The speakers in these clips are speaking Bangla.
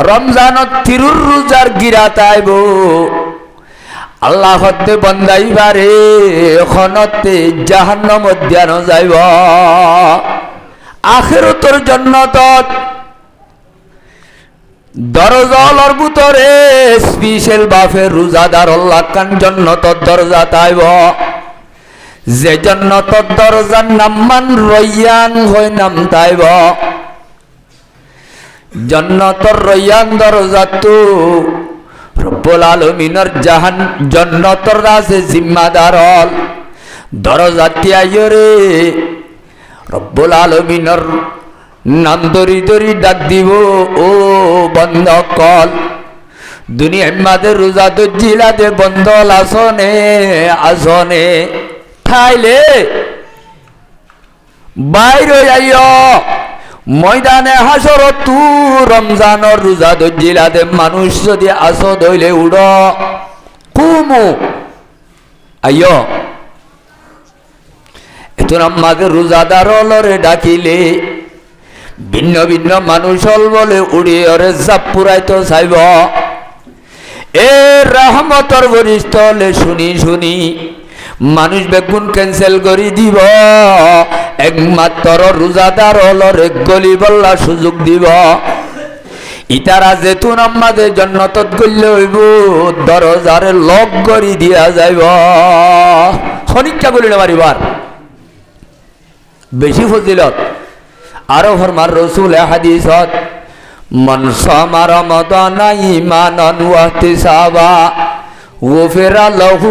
রমজানত তিরুর রোজার গিরাত আইব আল্লাহ হতে বন্দাইবারে খনতে জাহান্নাম ধ্যান যাইব আখিরাতের জান্নাতত দরজার ভিতরে স্পেশাল বাফে রোজাদার আল্লাহ কান জান্নাতর দরজা তাইব যে জান্নাতর দরজার নাম মান রয়্যান হই নাম তাইব জান্নাতর রয়্যান দরজা তো রব্বুল আলামিনের জাহান জান্নাতর রাজে জিম্মাদার দরজাটি আইরে রব্বুল আলামিনের নাম দরি দরি ডাক দিব ও বন্ধ কল দুনিয়ার মাঝে রোজা দজিলাতে বন্ধল আসনে আসনে খাইলে বাইরে আইয় ময়দানে হাসর তু রমজানের রোজা দজিলাতে মানুষ যদি আসো দইলে উড় কুমু আইয় এতো আমাদের রোজাদার লরে ডাকিলে ভিন্ন ভিন্ন মানুষ বলে উড়িয়ে ওরে জাপ পুরাইতো চাইব এ রহমতর বরিষ্ঠ হলে শুনি শুনি মানুষ বেগুন ক্যান্সেল করে দিব একমাত্র রোজাদার হলরে গলি বল্লা সুযোগ দিব ইতারা যেতুন আমাদের জন্নতত গল্লে হইব দরজারে লক করি দিয়া যাইব খনিকা বলিলে মারিবার বেশি ফজিলত আরো ফরমার রাসূল হাদিসত মান সামা রমাদান ঈমানান ওয়া ইহতিসাবা গুফিরা লাহু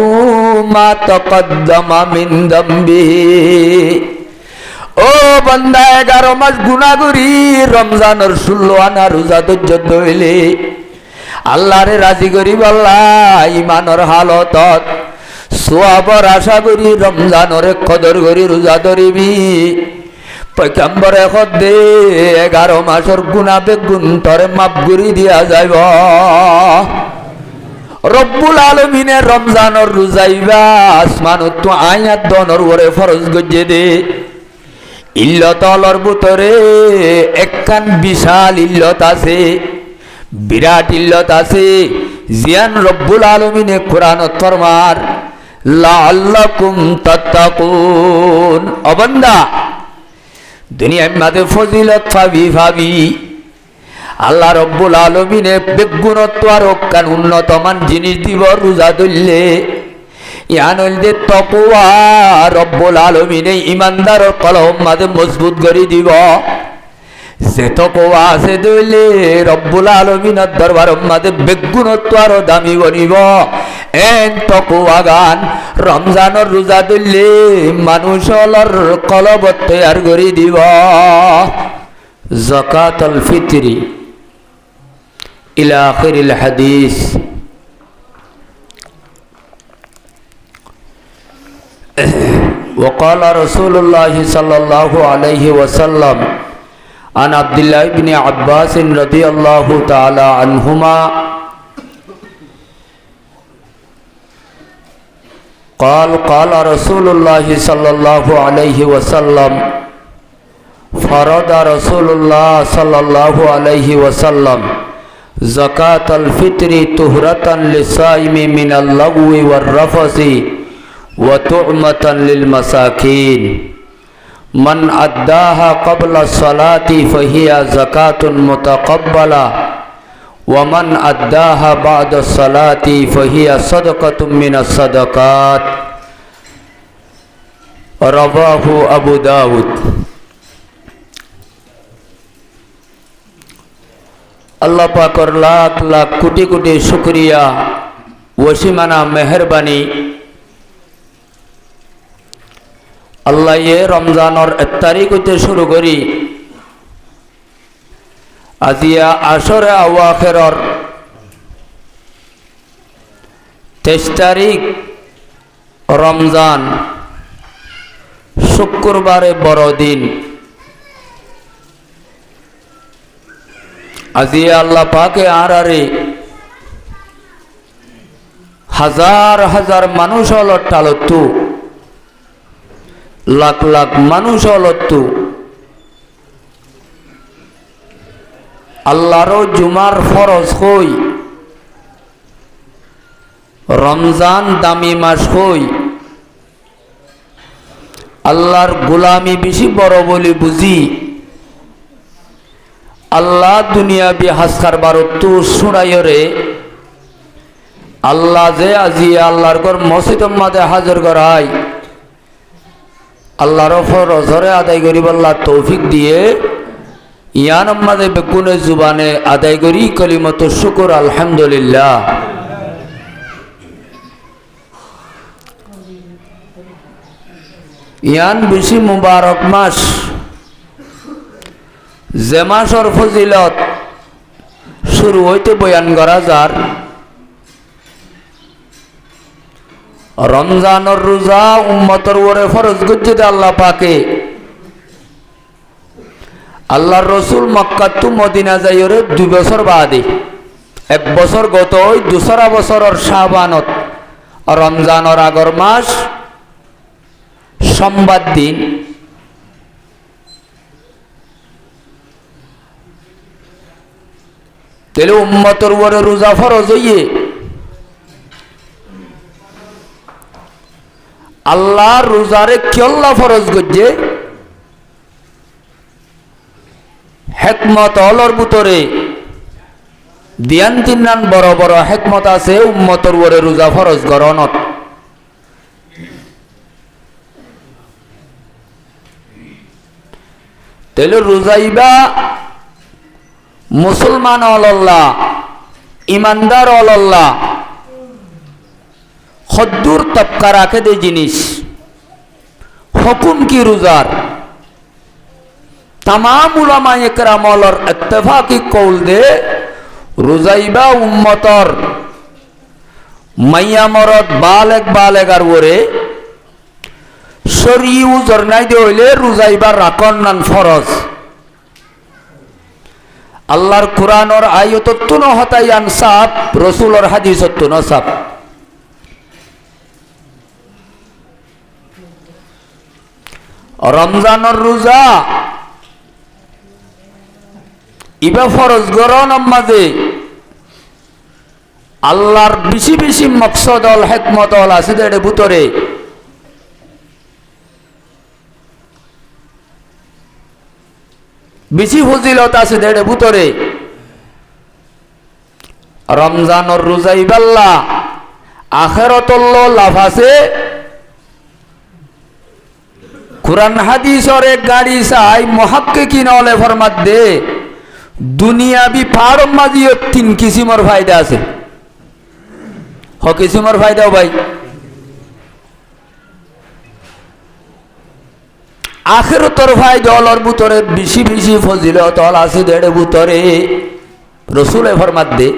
মা তাকদ্দামা মিন যামবিহি ও বান্দা 11 মাস গুনাহ করি রমজানের 16 আনা রোজা ধৈর্য ধইলে আল্লাহরে রাজি করি আল্লাহ ঈমানের হালতত সওয়াবের আশা করি রমজানের কদর করি রোজা ধরিবি পয়গম্বর খদে 11 মাসের গুনাহ বেগুন তরে মাফ করি দিয়া যাইব রব্বুল আলামিনের রমজানের রোজাইবা আসমানত তো আয়াত দনর ওরে ফরজ গজে দে ইল্লতলর ভিতরে একখান বিশাল ইল্লত আছে বিরাট ইল্লত আছে জিয়ান রব্বুল আলামিনে কোরআনত ফরমার লাআল্লাকুম তাত্তাকুন ও বান্দা দুনিয়ার মাঝে ফজিলত ভাবি আল্লাহ রব্বুল আলামিনে বেগুণত্ব আর কান উন্নতমান জিনিস দিব রোজা ধরলে ইয়ানলদে তাকওয়া রব্বুল আলামিনে ইমানদারের কলম মাঝে মজবুত করে দিব যে তাকওয়া আছে ধরলে রব্বুল আলামিনের দরবারের মাঝে বেগুণত্ব আর দামি বনিব এন তাকওয়া গান রমজানের রোজা ধরলে মানুষের কলব তৈয়ার করে দিব যাকাতুল ফিতরি ইলা আখিরিল হাদিস وقال رسول الله صلى الله عليه وسلم عن عبد الله بن عباس رضي الله تعالى عنهما قال قال رسول الله صلى الله عليه وسلم فرض رسول الله صلى الله عليه وسلم زكاة الفطر طهرة للصائم من اللغو والرفث وطعمة للمساكين من أداها قبل الصلاة فهي زكاة متقبلة ومن أداها بعد الصلاة فهي صدقة من الصدقات رواه أبو داود আল্লাহ পাকের লাখ লাখ কোটি কোটি শুকরিয়া ওসিমানা মেহেরবানি আল্লাহ এ রমজানের 1 তারিখ হতে শুরু করি আজিয়া আশরে আওয়াখিরর 23 তারিখ রমজান শুক্রবারে বড়দিন আজিয়া আল্লাহ পাকে আরারে হাজার হাজার মানুষ হলো টালতু লাখ লাখ মানুষ হলো তু আল্লাহরও জুমার ফরজ হই, রমজান দামি মাস হই, আল্লাহর গোলামি বেশি বড় বলি বুঝি। আল্লাহ দুনিয়াবি হাসকার বারতো শুনাইরে আল্লাহ যে আজি আল্লাহর ঘর মসজিদ মাঝে হাজির করাই আল্লাহর ফরজরে আদায় করিব আল্লাহ তৌফিক দিয়ে ইয়ান মাঝে বেগুনে জুবানে আদায় করি কলিমত শুকর আলহামদুলিল্লাহ। ইয়ান বেশি মুবারক মাস, যে মাসের ফজিলত শুরু হইতে বয়ান করা যার রমজানের রোজা উম্মতের উপরে ফরজ করছে আল্লাহ পাকে। আল্লাহর রসুল মক্কা টু মদিনা যাইরে 2 বছর বাদে, 1 বছর গত ওই 2রা বছরের শাবানত রমজানের আগর মাস সোমবার দিন তেলে উম্মতের উপরে রোজা ফরজ হইয়ে আল্লাহ রোজারে কেল্লা ফরজ করছে হেকমত অলর ভিতরে দিয়ান তিনান বড় বড় হেকমত আছে উম্মতের উপরে রোজা ফরজ গরনত। তেলে রোজাইবা মুসলমান অলল্লাহ ইমানদার অলল্লাহ খদ্দুর তবকা রাখে দে জিনিস হুকুম কি রোজার तमाम उलामाए केराम और इत्तेफाकी कौल दे रोजाइबा उम्मतर माइया मरद बालेगार वरे शरी उजर नाई दे हইলে रोजाइबा राखन नान फरज। আল্লাহর কুরআন और आयत तुन हताई अनसाब रसूल और हादीस तुन साब। रमजान और रोजा ইবা ফরজ গরন মাঝে আল্লাহর বেশি বেশি মকসদ অল হিকমত অল আছে এর ভিতরে। বেশি ফজিলত আছে এর ভিতরে। রমজানের রোজা ইবাল্লা আখিরাতুল লাভ আছে। কুরআন হাদিসের এক গাড়ি চাই মুহাক্কিকিন ওলে ফরমাত দে দুনিয়াবি ফাড়ম মাঝিও 3 কিসিমের ফায়দা আছে। হ কিসিমের ফায়দাও ভাই আখিরাতের ফায়দা অলর ভিতরে বেশি বেশি ফজিলত অল আছে এর ভিতরে। রাসূল ফরমাত দে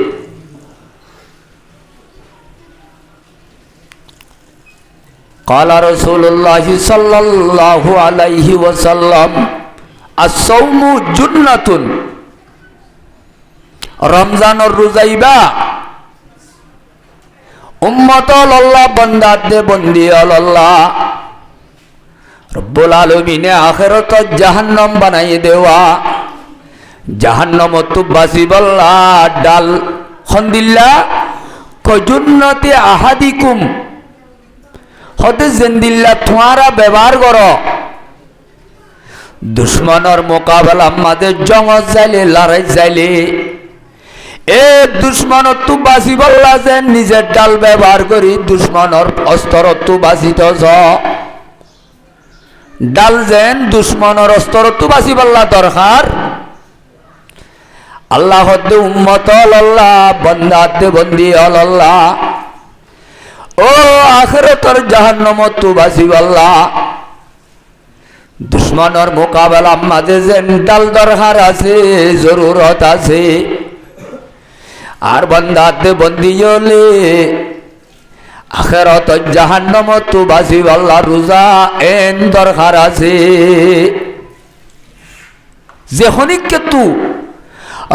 قال رسول الله صلى الله عليه وسلم الصوم جنة रमजान और रोजाइबा उम्मत अल्लाह बंदात दे बंदी अल्लाह रब्बुल आलमीन आखिरत जहन्नम बनाई देवा जहन्नम तो बासिबल्ला डाल खंदिल्ला कजुन्नति आहादिकुम हदे जिंदिल्ला तुम्हारा व्यवहार करो दुश्मनर मुकाबला मादे जंग जाइले लड़ाई जाइले ए दुश्मन तू बासी बल्ला से निजे डाल व्यवहार करी दुश्मनर अस्तर तू बासी तो डाल जेन दुश्मनर अस्तर तू बासी बल्ला दरकार अल्लाह दे उम्मत अल्लाह बंदा दे बंदी अल्लाह ओ आखिरतर जहन्नम तू बासी बल्ला दुश्मनर मुकाबला मादे जेन डाल दरकार आछे जरूरत आछे আর বন্দাতে বন্দি হলে আখিরাত জাহান্নাম তো বাসি আল্লাহ রোজা এন দরকার আছে। যে হনিকে তু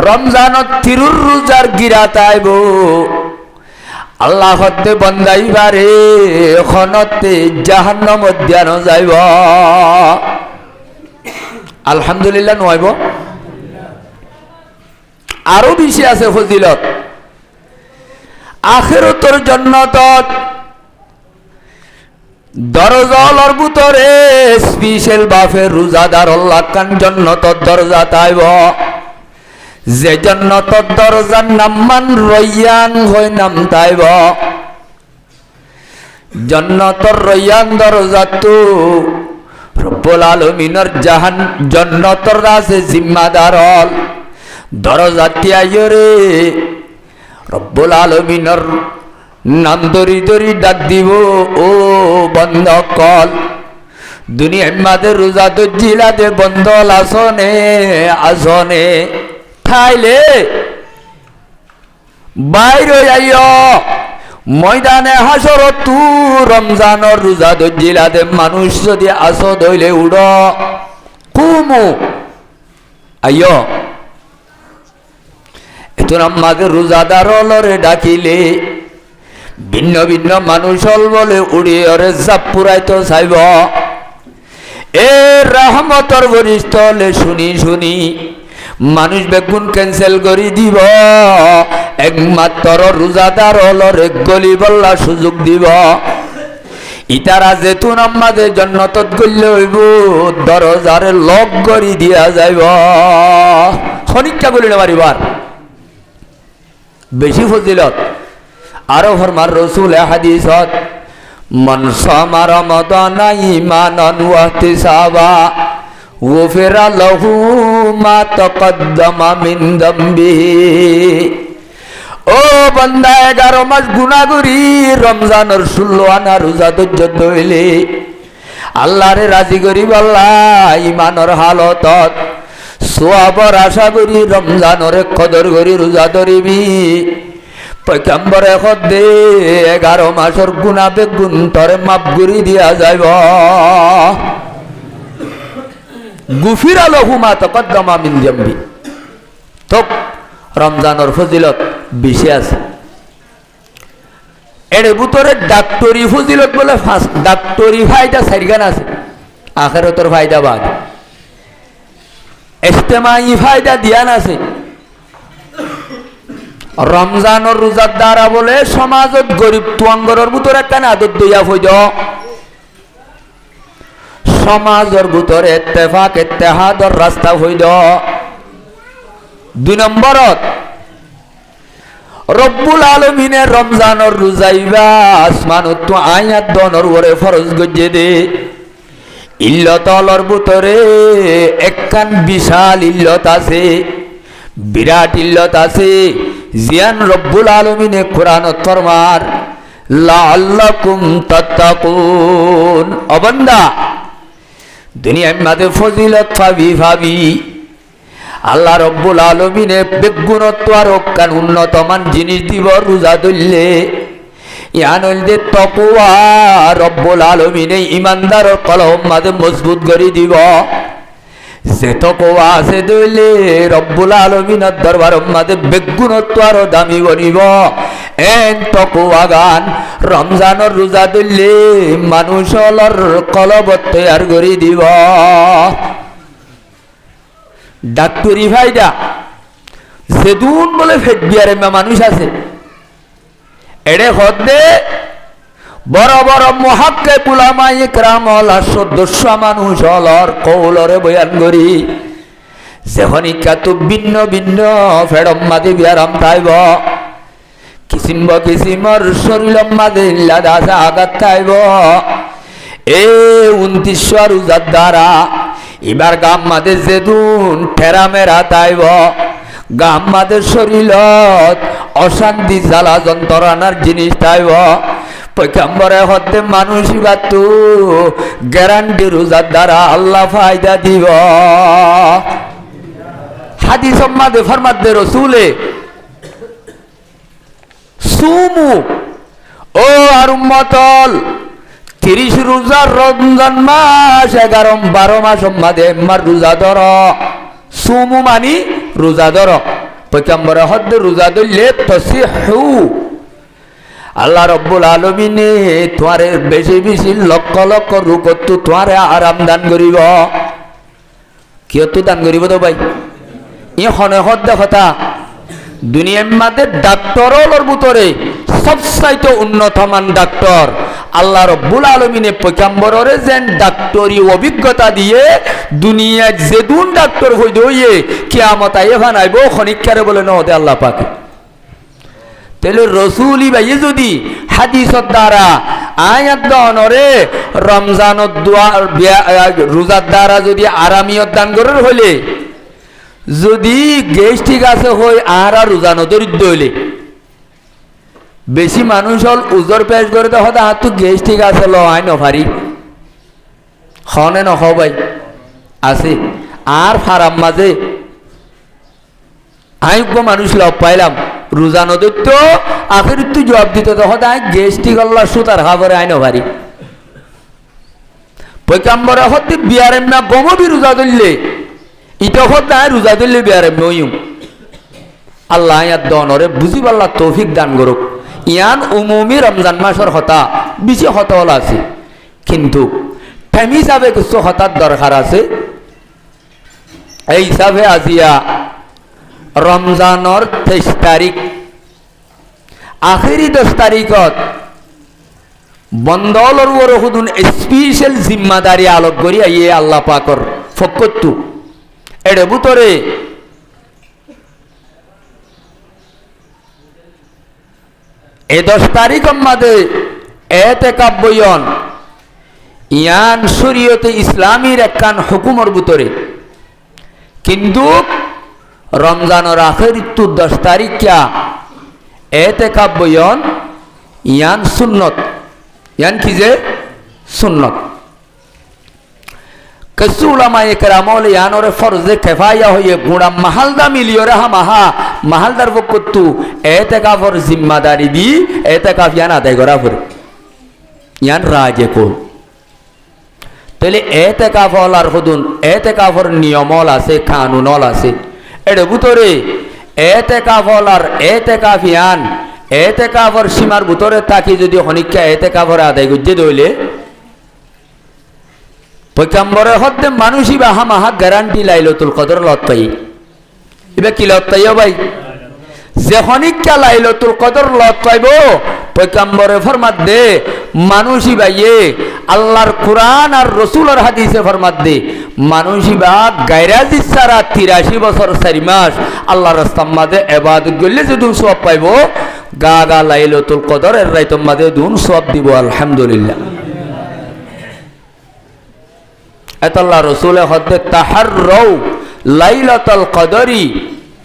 রমজানত তিরুর রোজার গিরাত আইব আল্লাহ হতে বন্দাইবারে খনতে জাহান্নাম ধ্যান যাইব। আলহামদুলিল্লাহ নয়ব আরো বেশি আছে ফজিলত। আখিরাতের জান্নাতত দরজার ভিতরে স্পেশাল বাফে রোজাদার লাকান জান্নাতর দরজা তাইব, যে জান্নাতর দরজার নাম মান রয়্যান হয় নাম তাইব। জান্নাতর রয়্যান দরজা তো রব্বুল আলামিনের জাহান জান্নাতর আছে জিম্মাদার দরজা তিয়াইরে রব্বুল আলামিনের নাম ধরি ধরি ডাক দিব, ও বন্ধ কল দুনিয়ার মাঝে রোজা তো জিলাতে বন্ধল আসনে আসনে খাইলে বাইরে আইয় ময়দানে হাসর তু রমজানের রোজা তো জিলাতে মানুষ যদি আসো দইলে উড় কুমু আইয় এত আমাকে রোজাদার লরে ডাকিলে ভিন্ন ভিন্ন মানুষ হল বলে উড়িয়ে ওরে জাপ পুরাইতো চাইব। এ রহমতর বরিষ্ঠ হলে শুনি শুনি মানুষ বেগুন ক্যান্সেল করে দিব, একমাত্র রোজাদার হলরে গলি বল্লা সুযোগ দিব। ইতারা যেতুন আমাদের জন্নতত গল্লে হইব দরজারে লক করি দিয়া যাইব। খনিকটা বলি না বাড়িবার বেশি ফজিলত। আরো ফরমার রাসূল হাদিসত মান সামা রমাদানা ঈমানান ওয়া ইহতিসাবা গুফিরা লাহু মা তাকদ্দামা মিন যামবিহি। ও বান্দা 11 মাস গুনাহ করি রমজানের 16 আনা রোজা ধৈর্য ধইলে আল্লাহরে রাজি করি আল্লাহ ঈমানের হালতত সওয়াবর আশা করি রমজানের কদর করি রোজা ধরিবি। পয়গম্বরে খদে 11 মাসের গুনাহ বেগুন তরে মাফ করি দিয়া যাইব। গুফিরা লাহু মা তাকদ্দামা মিন যামবি। তো রমজানের ফজিলত বেশি আছে। এর ভিতরে ডাক্তারি ফজিলত বলে ডাক্তারি ফায়দা 4 গান আছে, আখিরাতের ফায়দা বাদ, ইজতিমাই ফায়দা দিয়ান আছে। রমজানের রোজার দ্বারা বলে সমাজত গরিব তুয়াঙ্গরের ভিতরে একটা আদত দইয়া হইল, সমাজের ভিতরে ইত্তেফাক ইত্তেহাদর রাস্তা হইল। 2 নম্বরত রব্বুল আলামিনের রমজানের রোজাইবা আসমানত তো আয়াত দনর ওরে ফরজ গজে দে। ইল্লতলর ভিতরে একখান বিশাল ইল্লত আছে, বিরাট ইল্লত আছে, জিয়ান রব্বুল আলামিনে কোরআনত ফরমার লাআল্লাকুম তাত্তাকুন। ও বান্দা দুনিয়ার মাঝে ফজিলত ভাবি আল্লাহ রব্বুল আলামিনে বেগুণত্ব আর কান উন্নতমান জিনিস দিব রোজা ধরলে। ইয়ান হইলে তাকওয়া রব্বুল আলামিনে ইমানদারের কলম মাঝে মজবুত করে দিব। যে তাকওয়া আছে ধরলে রব্বুল আলামিনের দরবারের মাঝে বেগুণত্ব আর দামি বনিব। এন তাকওয়া গান রমজানের রোজা ধরলে মানুষের কলব তৈয়ার করে দিব। ডাক্তারি ফায়দা যেদুন বলে ফেটবিয়ারে মানুষ আছে এড়ে হদে বড় বড় মুহাক্কিক উলামা ইকরাম হল সদস্য মানুষ হলর কৌলরে বয়ান করি যখন ইকাতু ভিন্ন ভিন্ন ফেড়ম মাদি বিয়ারাম তাইব কিসিম কিসিমর শরীরম মাদি লাদাসা আঘাত তাইব। এ 29 রোজার দ্বারা এবার গাম মাদে যেদুন ঠেরা মেরা তাইব, গাম মাদে শরীলত অশান্তি জ্বালা যন্ত্রণার জিনিস তাইব। পয়গম্বরে হতে মানুষ বাতু গ্যারান্টি রোজার দ্বারা আল্লাহ ফায়দা দিব। হাদিস মাদে ফরমাতে রাসূলে সুমু ও আর উম্মতল 30 রোজার রমজান মাস 11-12 মাস মাঝে মার রোজা ধর। সুমু মানি রোজা ধর। পয়গম্বরে হদ রোজা ধরলে তসিহু আল্লাহ রব্বুল আলামিনে তোমারে বেশি বেশি লক্ষ লক্ষ রুকত তোমারে আরাম দান করিব। কিয়ত দান করিব তো ভাই ই হনে হদ কথা দুনিয়ার মধ্যে ডাক্তারর ভিতরে সবচাইতে উন্নতমান ডাক্তার আল্লাহ রব্বুল আলমিনে পয়গম্বররে যেন ডাক্তারি অভিজ্ঞতা দিয়ে দুনিয়ায় যেদুন ডাক্তার হইদ হইয়ে কিয়ামত আইয়ে ভানাইব খনিকারে বলে নহতে আল্লাহ পাকে তাহলে রসুলি ভাইয়ে যদি হাদিসর দ্বারা আয়াত দনরে রমজানত দুয়ার রোজার দ্বারা যদি আরামিয়ত দান করার হইলে যদি গেস ঠিক আছে হই আর রোজানো দরিদ্র হইলে বেশি মানুষ হল উজর পেশ করে তো হতে হাত তো গেস ঠিক আছে ল আই নভারি খনে নখ ভাই আছে আর ফারাম মাঝে আয়োগ্য মানুষ লভ পাইলাম রোজানো দৈত্য আখের তুই জবাব দিত তো হতে আই গেস ঠিক আল্লাহ সুতার খাবারে আই নভারি পয়গাম্বরে হতে বিয়ারেম না গমবি রোজা ধরলে ইটা হতে আয় রোজা ধরলে বিয়ারেম নইম আল্লাহ ইয়ার দনরে বুঝি পাল্লা তৌফিক দান করুক ইয়ান উমুমি রমজান মাসের হতা বেশি হতল আছে কিন্তু টাইম হিসাবে কিছু হতার দরকার আছে এই হিসাবে আজিয়া রমজানের 23 তারিখ আখেরি 10 তারিখত বন্দলর ওর হুদুন স্পেশাল জিম্মাদারি আলোক করি আইয়ে আল্লাহ পাকর ফকত্তু এড়ে বুতরে এই 10 তারিখ মাদে এতেকাব বয়ন ইয়ান শরীয়তে ইসলামীর একখান হুকুমর ভিতরে কিন্তু রমজানের আখের 10 তারিখ কিয়া এতেকাব বয়ন ইয়ান সুন্নত ইয়ান কি যে সুন্নত কিছু উলামায়ে কেরামল ইয়ানরে ফরজে কিফায়া হয়ে গুড়া মাহালদা মিলিয়রে হামাহা মাহালদার বকতু এতেকাফর জিম্মাদারি দি এতেকাফ ইয়ান আদায় করা পড়ে ইয়ান রাজে কোন তাহলে এতেকাফল আর হুদুন এতেকাফর নিয়মল আছে কানুনল আছে এর ভিতরে এতেকাফল আর এতেকাফ ইয়ান এতেকাফর সীমার ভিতরে তাকি যদি হনিকা এতেকাফর আদায় করতে দইলে পয়গম্বরের হদ্দে মানুষই বা হামাহা গ্যারান্টি লাইলাতুল কদর লত পাই এবার কি লত পাইও ভাই যে হনিকা লাইলাতুল কদর লত পাইব পয়গম্বরে ফরমাত দে মানুষই ভাইয়ে আল্লাহর কোরআন আর রসুলের হাদিসে ফরমাত দে মানুষই বা গায়রাজি সারা 83 বছর 4 মাস আল্লাহর রাস্তার মাঝে ইবাদত করলে যদি সওয়াব পাইব গা গা লাইলাতুল কদরের রাইতের মাঝে দুন সওয়াব দিব আলহামদুলিল্লাহ আল্লাহ রসুলের হদ্দে তাহাররাউ লাইলাতুল কদরি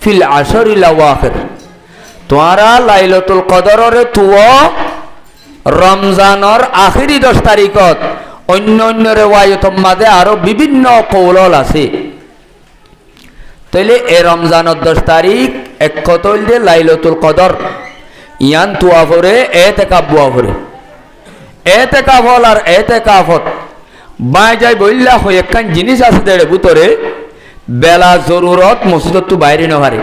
ফিল আশরিল আওয়াখির তোমরা লাইলাতুল কদররে তুও রমজানের আখেরি 10 তারিখত অন্য অন্য রিওয়ায়াতের মাঝে আরো বিভিন্ন কৌল আছে তাইলে এই রমজানের 10 তারিখ এক কতল দে লাইলাতুল কদর ইয়ান তুয়া করে এতেকাব বুয়া করে এতেকাব হল আর এতেকাফত বাই যাই বললা হয় একখান জিনিস আছে দেড়ে ভিতরে বেলা জরুরত মসজিদত তো বাইরে নহারে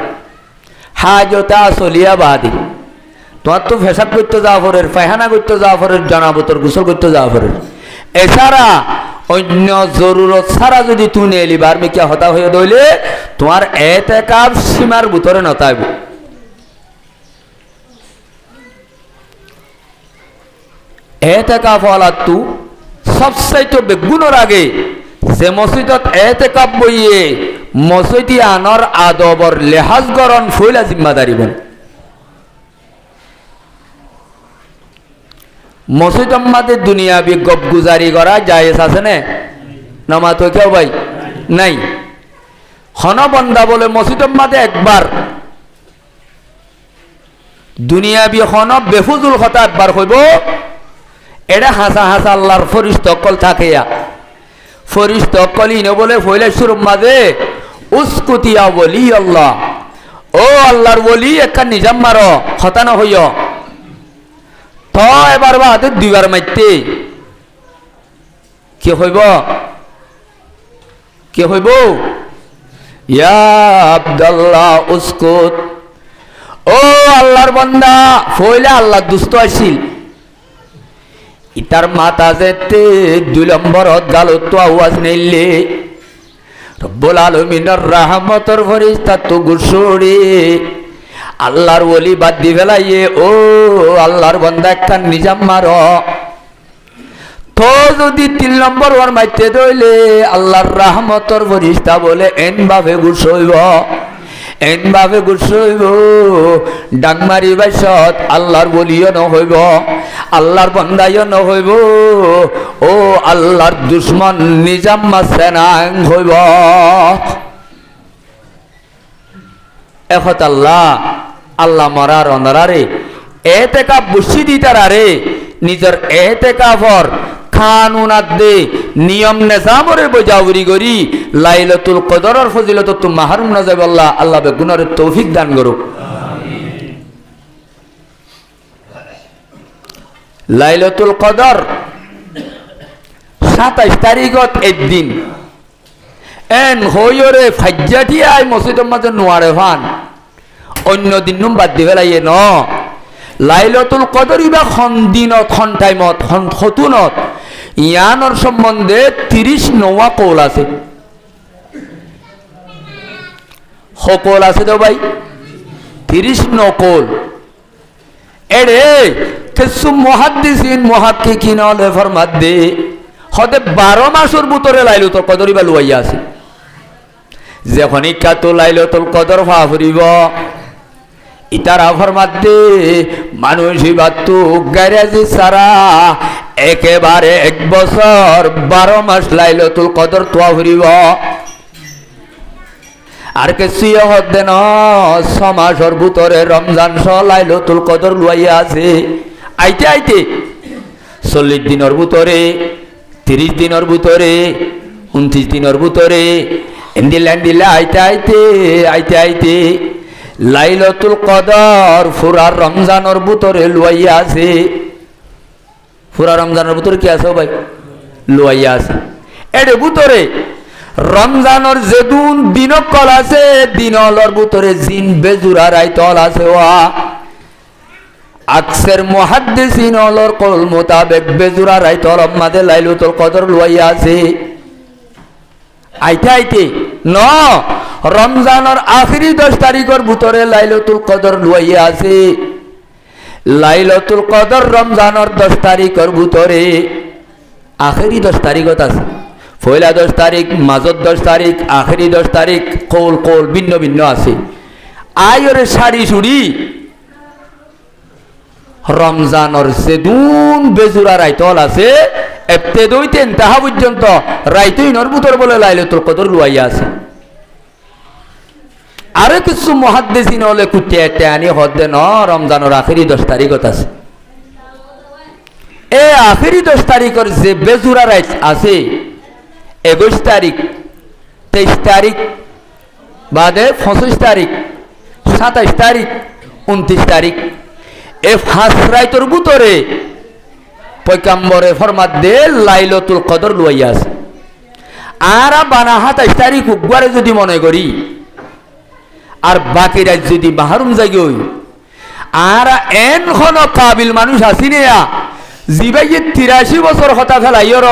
হাজতা চলিয়া বাদি তোমার তো ফেসাব করতে যাওয়া পরের পায়খানা করতে যাওয়া পরের জানাবতর গোসল করতে যাওয়া পরের এছাড়া অন্য জরুরত ছাড়া যদি তুমি এলিবার মিকিয়া হতা হয়ে দইলে তোমার এতেকাব সীমার ভিতরে নতাইব এতেকাব হলা তু সবচাইতে বেগুনের আগে যে মসজিদত এতেকাব বইয়ে মসজিদি আনর আদবর লেহাজ গরণ ফইলা জিম্মাদারি বন মসজিদ মাদে দুনিয়াবি গপ গুজারি করা জায়েজ আছে না নামা তো কেউ ভাই নাই হন বন্দা বলে মসজিদ মাদে একবার দুনিয়াবি হন বেফুজুল কথা একবার হইব এটা হাসা হাসা আল্লাহর ফরিস্ত অকল থাকিয়া ফরিস্ত অকলই নে বলে ফইলে শুরু মাঝে উস্কুতিয়া বলি আল্লাহ ও আল্লাহর বলি একটা নিজাম মারো হতানো হইয় তো এবার বা হাতে 2 বার মারতে কি হইব ইয়া আব্দুল্লাহ উস্কুত ও আল্লাহর বান্দা ফইলে আল্লাহ দুষ্ট আসিল ইতার মাথা যেতে 2 নম্বরত গালত তো আওয়াজ নেইলে রব্বুল আলামিনের রহমতের ফেরেশতা তো গুছড়ে আল্লাহর ওলি বাদ দি ফেলাইয়ে ও আল্লাহর বান্দা একটা নিজাম মারো তো যদি 3 নম্বর ওর মাইতে দইলে আল্লাহর রহমতর ফরিস্তা বলে এন ভাবে গুছইব ডাংমারি বাইসত আল্লাহর বলিও ন হইব আল্লাহর বন্দাইও ন হইব ও আল্লাহর দুশ্মন নিজাম মাসেনাং হইব এখত আল্লাহ মরার অনরারে এতেকা বুঝি দিতারে নিজের এতেকাফর খানুনাত দে নিয়ম নেজামরে বজাউরি করি লাইলাতুল কদরের ফজিলত তো মাহরুম না যাবে আল্লাহ বেগুনের তৌফিক দান করুক লাইলাতুল কদর 27 তারিখত একদিন এন হইরে ফাজ্জাটি আই মসজিদের মাঝে নোয়ারে ফান অন্য দিন বাদ দিবে লাইয়ে ন লাইলাতুল কদর ইবা খন দিনত খন টাইমত খন হতুনত ইয়ানোর সম্বন্ধে 30 নওয়া কৌল আছে সকল আছে তো ভাই 30 নকল এরে কিছু মুহাদ্দিসিন মুহাক্কিকিন হলে ফরমাত দে হতে 12 মাসের ভিতরে লাইলাতুল কদর ইবা লইয়া আছে যখন কাতো লাইলাতুল কদর ফাফরিব ইতারা ফরমাত দে মানুষ ইবাতু গ্যারেজি সারা একেবারে 1 বছর 12 মাস লাইলাতুল কদর তোয়া ফুরিব আর কিছু হতে ন 6 মাসের ভিতরে রমজান সহ লাইলাতুল কদর লইয়া আছে আইতে আইতে 40 দিনের ভিতরে 30 দিনের ভিতরে 29 দিনের ভিতরে এন্ডিলা আইতে আইতে লাইলাতুল কদর ফুরার রমজানের ভিতরে লইয়া আছে পুরা রমজানের ভিতরে কি আছে ভাই লইয়া আছে এর ভিতরে রমজানের যেদিন দিনকল আছে দিনলর ভিতরে জিন বেজুরা রাইতল আছে ওয়া আকসের মুহাদ্দিসিন অলর কল মোতাবেক বেজুরা রাইতল আমাদে লাইলাতুল কদর লইয়া আছে আইতে ন রমজানের আখেরি 10 তারিখের ভিতরে লাইলাতুল কদর লইয়া আছে লাইলাতুল কদর রমজানের 10 তারিখের ভিতরে আখেরি 10 তারিখত আছে পয়লা 10 তারিখ মাজত 10 তারিখ আখেরি 10 তারিখ কৌল ভিন্ন ভিন্ন আছে আয়রে সারি সুরি রমজানের সেদুন বেজুরা রাইতল আছে এতে দইতেন তাহা পর্যন্ত রাইতই নর ভিতর বলে লাইলাতুল কদর লইয়া আছে আরে কিছু মুহাদ্দিসিন হলে কুটিয়ে আনি হদে ন রমজানের আখেরি 10 তারিখত আছে এ আখেরি 10 তারিখের যে বেজুরা রাইত আছে 21 তারিখ 23 তারিখ বাদে 25 তারিখ 27 তারিখ 29 তারিখ এ 5 রাইতের ভিতরে পয়গম্বরে ফরমাত দে লাইলাতুল কদর লইয়া আছে আর বানা 27 তারিখ উগবারে যদি মনে করি আর বাকি রাত যদি মাহরুম জাগি হই আর এন খন কাবিল মানুষ আসিনে জিবাই 83 বছর হতা ফেলাইর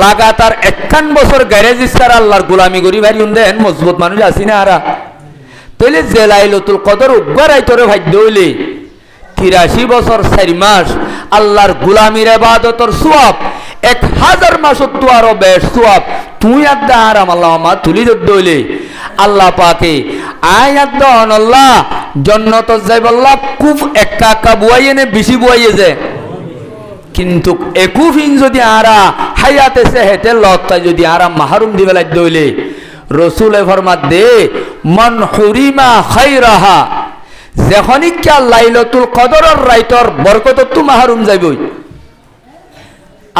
লাগাতার 51 বছর গ্যারেজিস্টার আল্লাহর গোলামি করি ভাই দেন মজবুত মানুষ আসিনে আরা তাইলে যে লাইলাতুল কদর উগবারাই তোরে ভাগ্য হইলে 83 বছর 4 মাস আল্লাহর গোলামির ইবাদতর সওয়াব 1000 মাসত তো আরো বেশ সওয়াব তুই আদা আরাম আল্লাহ মা তুলি দইলে আল্লাহ পাকে আয়াত দন আল্লাহ জান্নাত যাইব আল্লাহ খুব একা বুয়াইয়ে নে বেশি বুয়াইয়ে যে কিন্তু একুফিন যদি আরা হায়াতে সেহেতে লত্তা যদি আরা মাহরুম দিবেলাই দইলে রাসূলে ফরমাত দে মান হুরিমা খায়রাহা যখনই কে লাইলাতুল কদরের রাইতর বরকত তো মাহরুম যাইবই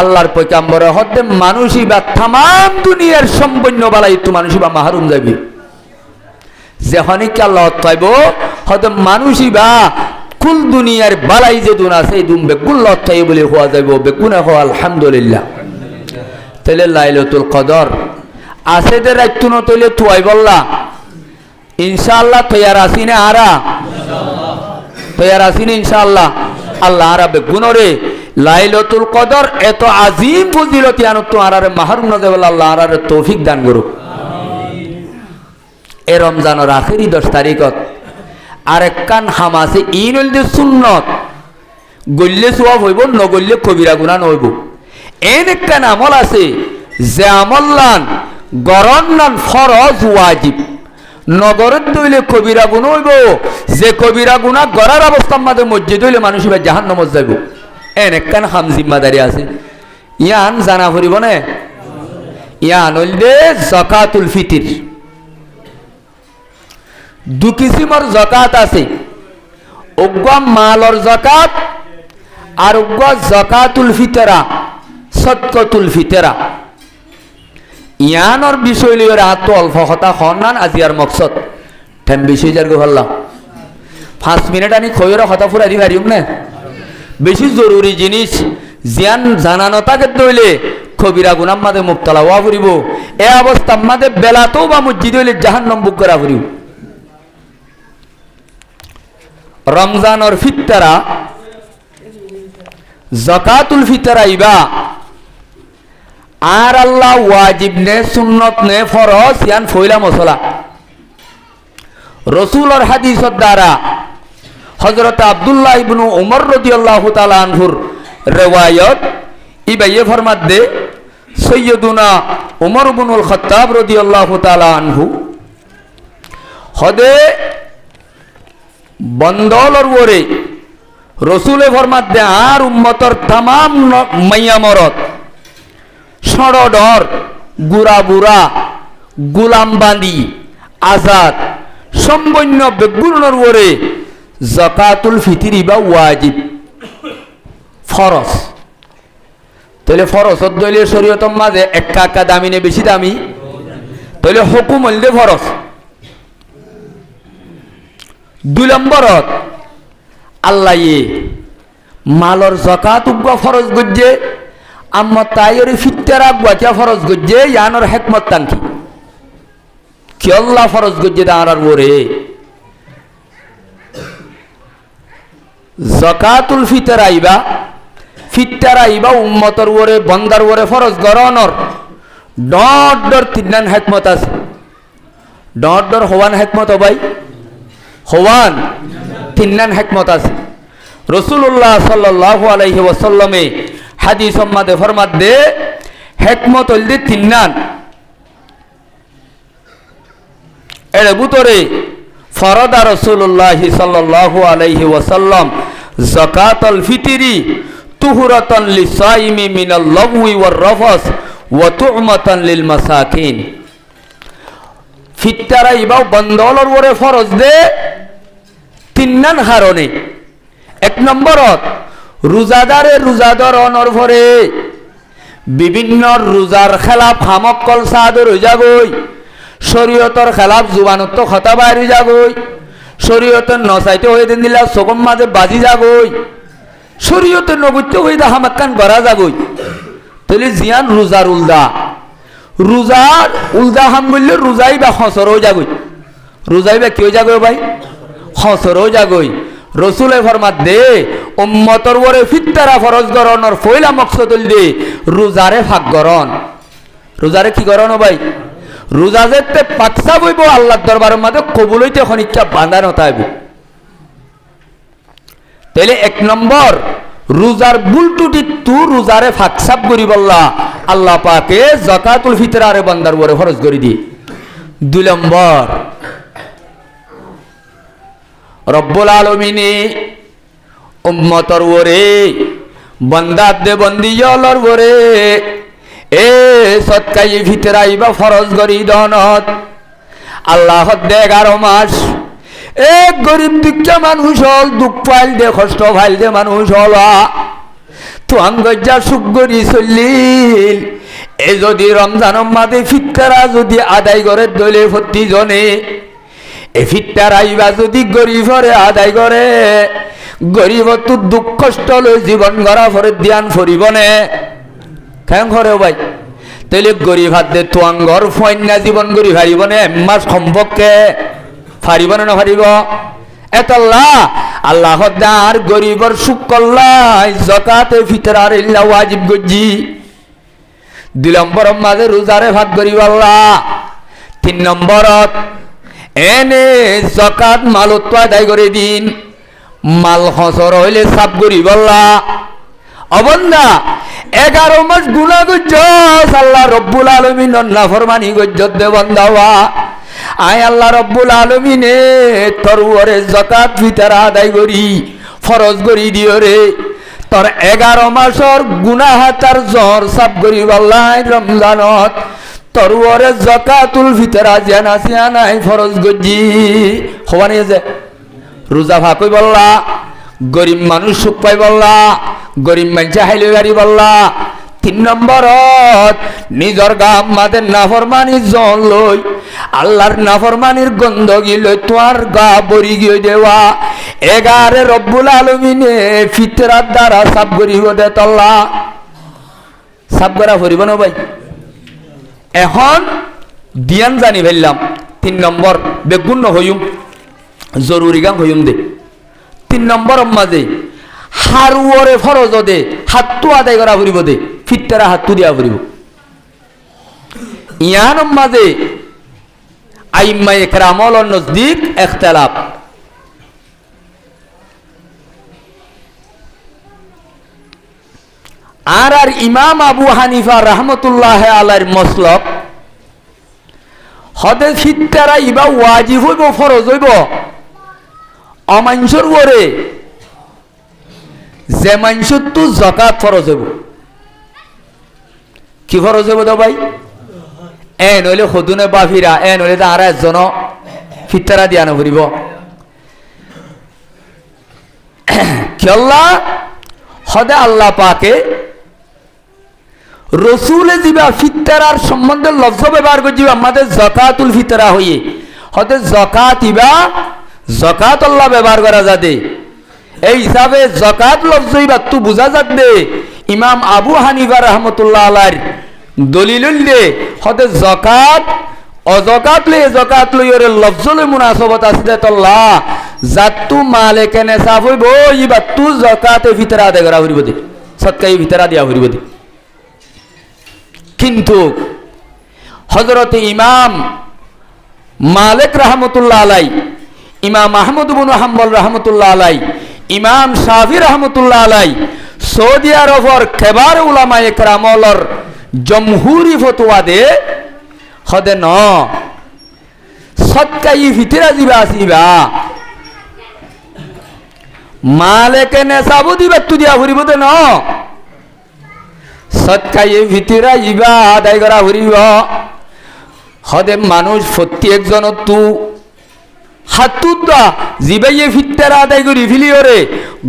আল্লাহর পয়গম্বরে হদে মানুষই বা तमाम দুনিয়ার সম্পূর্ণ বালাই তো মানুষই বা মাহরুম যাইবে যখনই কে আল্লাহ তাইব হদে মানুষই বা কুল দুনিয়ার বালাই যে দুন আছে দুম বেগুন লতাই বলে হওয়া যাইব বেগুনে হওয়া আলহামদুলিল্লাহ তাহলে লাইলাতুল কদর আছে দে রাইতুন তইলে তুই বললা ইনশাআল্লাহ তৈয়ার আসিনে আরা তৈয়ার আসিনে ইনশাআল্লাহ আল্লাহ আরা বেগুনরে লাইলাতুল কদর এত আজিম ফজিলত ইয়ানত তো আরারে মাহরুম না দেবল আল্লাহ আরারে তৌফিক দান করুক আমিন এ রমজানের আখেরি 10 তারিখত আর একখান হাম আছে ইন হইল সুন্নত গল্লে সোয়াব হইব নগল্লে কবিরা গুনাহ নইব এন একখান আমল আছে যে আমল্লান গরন নান ফরজ ওয়াজিব নগরত দইলে কবিরা গুনাহ হইব যে কবিরা গুনাহ গরার অবস্থার মাঝে মসজিদ হইলে মানুষ এবার জাহান্নামত যাইব এন একখান হাম জিম্মাদারি আছে ইয়ান জানা করিব না ইয়ান হইলে যাকাতুল ফিতর দু কিসিমর যাকাত আছে উগ্গা মালর যাকাত আর উগ্গা যাকাতুল ফিতরা সদকাতুল ফিতরা ইয়ানর বিষয় লইয়া আত অল্প কথা খনান আজিয়ার মকসদ ঠেম বিষয় যার গো হল্লা 5 মিনিট আনি খয়র কথা ফুরা দি পারিম না বেশি জরুরি জিনিস জিয়ান জানানো তাকে দইলে কবিরা গুনাহ মাদে মুবতালা হওয়া ফুরিব এই অবস্থা মাদে বেলাতো বা মসজিদ হইলে জাহান্নাম বুক করা ফুরিব রমজানর ফিতরা যাকাতুল ফিতরা ইবা আর আল্লাহ ওয়াজিব নে সুন্নত নে ফরজ ইয়ান ফইলা মসলা রাসূলের হাদিসের দ্বারা হযরত আব্দুল্লাহ ইবনে উমর রাদিয়াল্লাহু তাআলা আনহুর riwayat ইবাইয়ে ফরমাত দে সৈয়দুনা উমর ইবনুল খাত্তাব রাদিয়াল্লাহু তাআলা আনহু হদে বন্দলর ওরে রসুলে ফরমাত দে আর উম্মতর তামাম মাইয়া মরদ সড়ডর গুড়া বুড়া গুলাম বান্দি আজাদ সম্পন্ন বেগুনের ওরে যাকাতুল ফিতরি বা ওয়াজিব ফরজ তাহলে ফরজত দইলে শরীয়তের মাঝে একা একা দামি নে বেশি দামি তাহলে হুকুম হইলে ফরজ 2 নম্বরত আল্লাহ মালর যাকাত উগ্গা ফরজ গজ্জে আম্মা তাইরে ফিতরা গুয়া ফরজ গজ্জে ইয়ানর হিকমত তানকি কি আল্লাহ ফরজ গজ্জে দাঁড়ার ওরে যাকাতুল ফিতরা আইবা উম্মতর ওরে বন্দার ওরে ফরজ গরনর ডট ডর তিনান হিকমত আছে ডট ডর হওয়ান হিকমত ভাই হওয়ান তিনান হিকমত আছে রাসূলুল্লাহ সাল্লাল্লাহু আলাইহি ওয়াসাল্লামে হাদিস মাদে ফরমাত দে হিকমত হইল দে তিনান এর ভিতরে ফরদা রাসূলুল্লাহ সাল্লাল্লাহু আলাইহি ওয়াসাল্লাম যাকাতুল ফিতরি তুহরাতান লিসাইমি মিনাল লাগwi ওয়ার রাফাস ওয়া তু'মাতান লিল মাসাকিন ফিতরা ইবাও বন্দলর ওরে ফরজ দে তিননান কারণে 1 নম্বরত রোজাদার অনর ভরে বিভিন্ন রোজার খেলাফ হামকল সাদর হয়ে যাগই শরীয়তর খেলাফ জুবানত কথা বাইরে যাগই শরীয়তের নসাইতে হয়ে দিন দিলা সগম মাঝে বাজি যাগই শরীয়তের নবুত্য হয়ে দা হামাক্কান গড়া যাগই তাহলে জিয়ান রোজার উলদা হাম বললে রোজাই বা খসরও যাগই রোজাই বা কেউ যাগো ভাই খসরও যাগই রসুলে ফরমাত দে উম্মতর ওরে ফিতরা ফরজ গরনর ফয়লা মকসদ হইল দে রোজারে ভাগ গরন রোজারে কি গরন ভাই রোজা যেতে পাকসা বইব আল্লাহর দরবারের মধ্যে কবুল হইতে খনিকটা বাঁধানো তাইব তাইলে 1 নম্বর রোজার ভুল টুটি তু রোজারে ফাকসাব করি বললা আল্লাহ পাকে যাকাতুল ফিতরারে বান্দার ওরে ফরজ করে দি 2 নম্বর রব্বুল আলামিনে উম্মতর ওরে বান্দাত দে বন্দিয়লর ওরে এ সৎকাই ফিতরাই বা ফরজ করি দনত আল্লাহ দে 11 মাস এ গরিব দুঃখা মানুষ হল দুঃখ ফাইল দে কষ্ট ফাইল দে মানুষ হলা তো আঙ্গজা সুখ করি চলিল এ যদি রমজানের মাঝে ফিতরা যদি আদায় করে দলে প্রতি জনে এ ফিতরা আইবা যদি গরিবরে আদায় করে গরিব তো দুঃখ কষ্ট লই জীবন গড়া ফরে ধ্যান ফরিবনে কেন করে ভাই তাইলে গরিব হাত দে তোয়াঙ্গর ফয়না জীবন গরি হারিবনে মাস সম্পর্কে ফারিবনে না ফারিব এতল্লাহ আল্লাহ দার গরিবর সুখ করলাই যাকাতে ফিতরার ইল্লা ওয়াজিব গজি 2 নম্বর মাঝে রোজারে ভাগ করিব আল্লাহ 3 নম্বরত এনে জাকাত মালত আদায় করে দিন মাল হসর হইলে সাব করি বললা অবন্দা 11 মাস গুনাহ করছ আল্লাহ রব্বুল আলামিনের নাফরমানি করছ দে বান্দাওয়া আয় আল্লাহ রব্বুল আলামিনে তোর ওরে যাকাত ফিতর আদায় করি ফরজ করি দিও রে তোর 11 মাসের গুনাহ তার জ্বর সাব করি আল্লাহ রমজানত তোর ওরে যাকাতুল ফিতর জানা সিয়ানাই ফরজ গজি হওয়ানি যে রোজা ভাকই বললা গরিব মানুষ সুখ পাই বললা গরিব মানুষ হাইলে গাড়ি বললা 3 নম্বরত নিজর গাম মাদের নাফরমানি জন লই আল্লাহর নাফরমানির গন্ধ গিলই তোর গা বরি গিয়ে দেওয়া 11 রব্বুল আলামিনে ফিতরাত দ্বারা সাব করিব দে তল্লা সাব করা করিব না ভাই এখন দিয়ান জানি ফেললাম 3 নম্বর বেগুন হইম জরুরি গাম হইম দে 3 নম্বর মাঝে হারুরে ফরজ দে হাতু আদায় করা ফুরিব দে ফিতরা হাতু দিয়া ফুরিব ইয়ান মাঝে আইম্মা ইকরামল নজদিক ইখতিলাফ আর ইমাম আবু হানিফা রাহমাতুল্লাহ আলাইহির মাসলাক হদে ফিতরা ইবা ওয়াজিব হইব ফরজ হইব অমানসর ওরে যে মানসুর তো যাকাত ফরজ হইব কি ফরজ হইব দা ভাই এ নইলে খদুনে বাফিরা এ নইলে তো আর একজন ফিতরা দিয়া নভরিব কেল্লা হদে আল্লাহ পাকে রসুলে দিবা ফিতরার সম্বন্ধে লফজ ব্যবহার করছি আমাদের যাকাতুল ফিতরা হইয়ে হদে যাকাত ইবা যাকাত আল্লাহ ব্যবহার করা যাবে এই হিসাবে যাকাত লফজ ইবা তু বুঝা যাবে ইমাম আবু হানিফা রাহমাতুল্লাহ আলাইহির দলিল দে হদে যাকাত অযাকাত লইরে লফজ লই মুনাসাবাত আছে তল্লা জাতু মালিকে নেসাব হইব ইবা তু যাকাতে ফিতরা আদায় করা হইব দে সদকাই ফিতরা দিয়া হইব দে কিন্তু হযরত ইমাম মালিক রাহমাতুল্লাহ আলাই ইমাম আহমদ ইবনে হাম্বল রাহমাতুল্লাহ আলাই ইমাম শাফি রাহমাতুল্লাহ আলাই সৌদি আরবের কেবার উলামা ইকরামলর জমহুরি ফতোয়া দে হদে ন সদকাই ফিতরা দিবা আসিবা মালিকে নেসাব দিবা তু দিয়া হরিব দে ন সদকাই ফিতরা ইবা আদায় করা হরিব হদে মানুষ প্রত্যেকজন তু হাতুদা জিবাইয়ে ফিতরা আদায় করি ফিলিওরে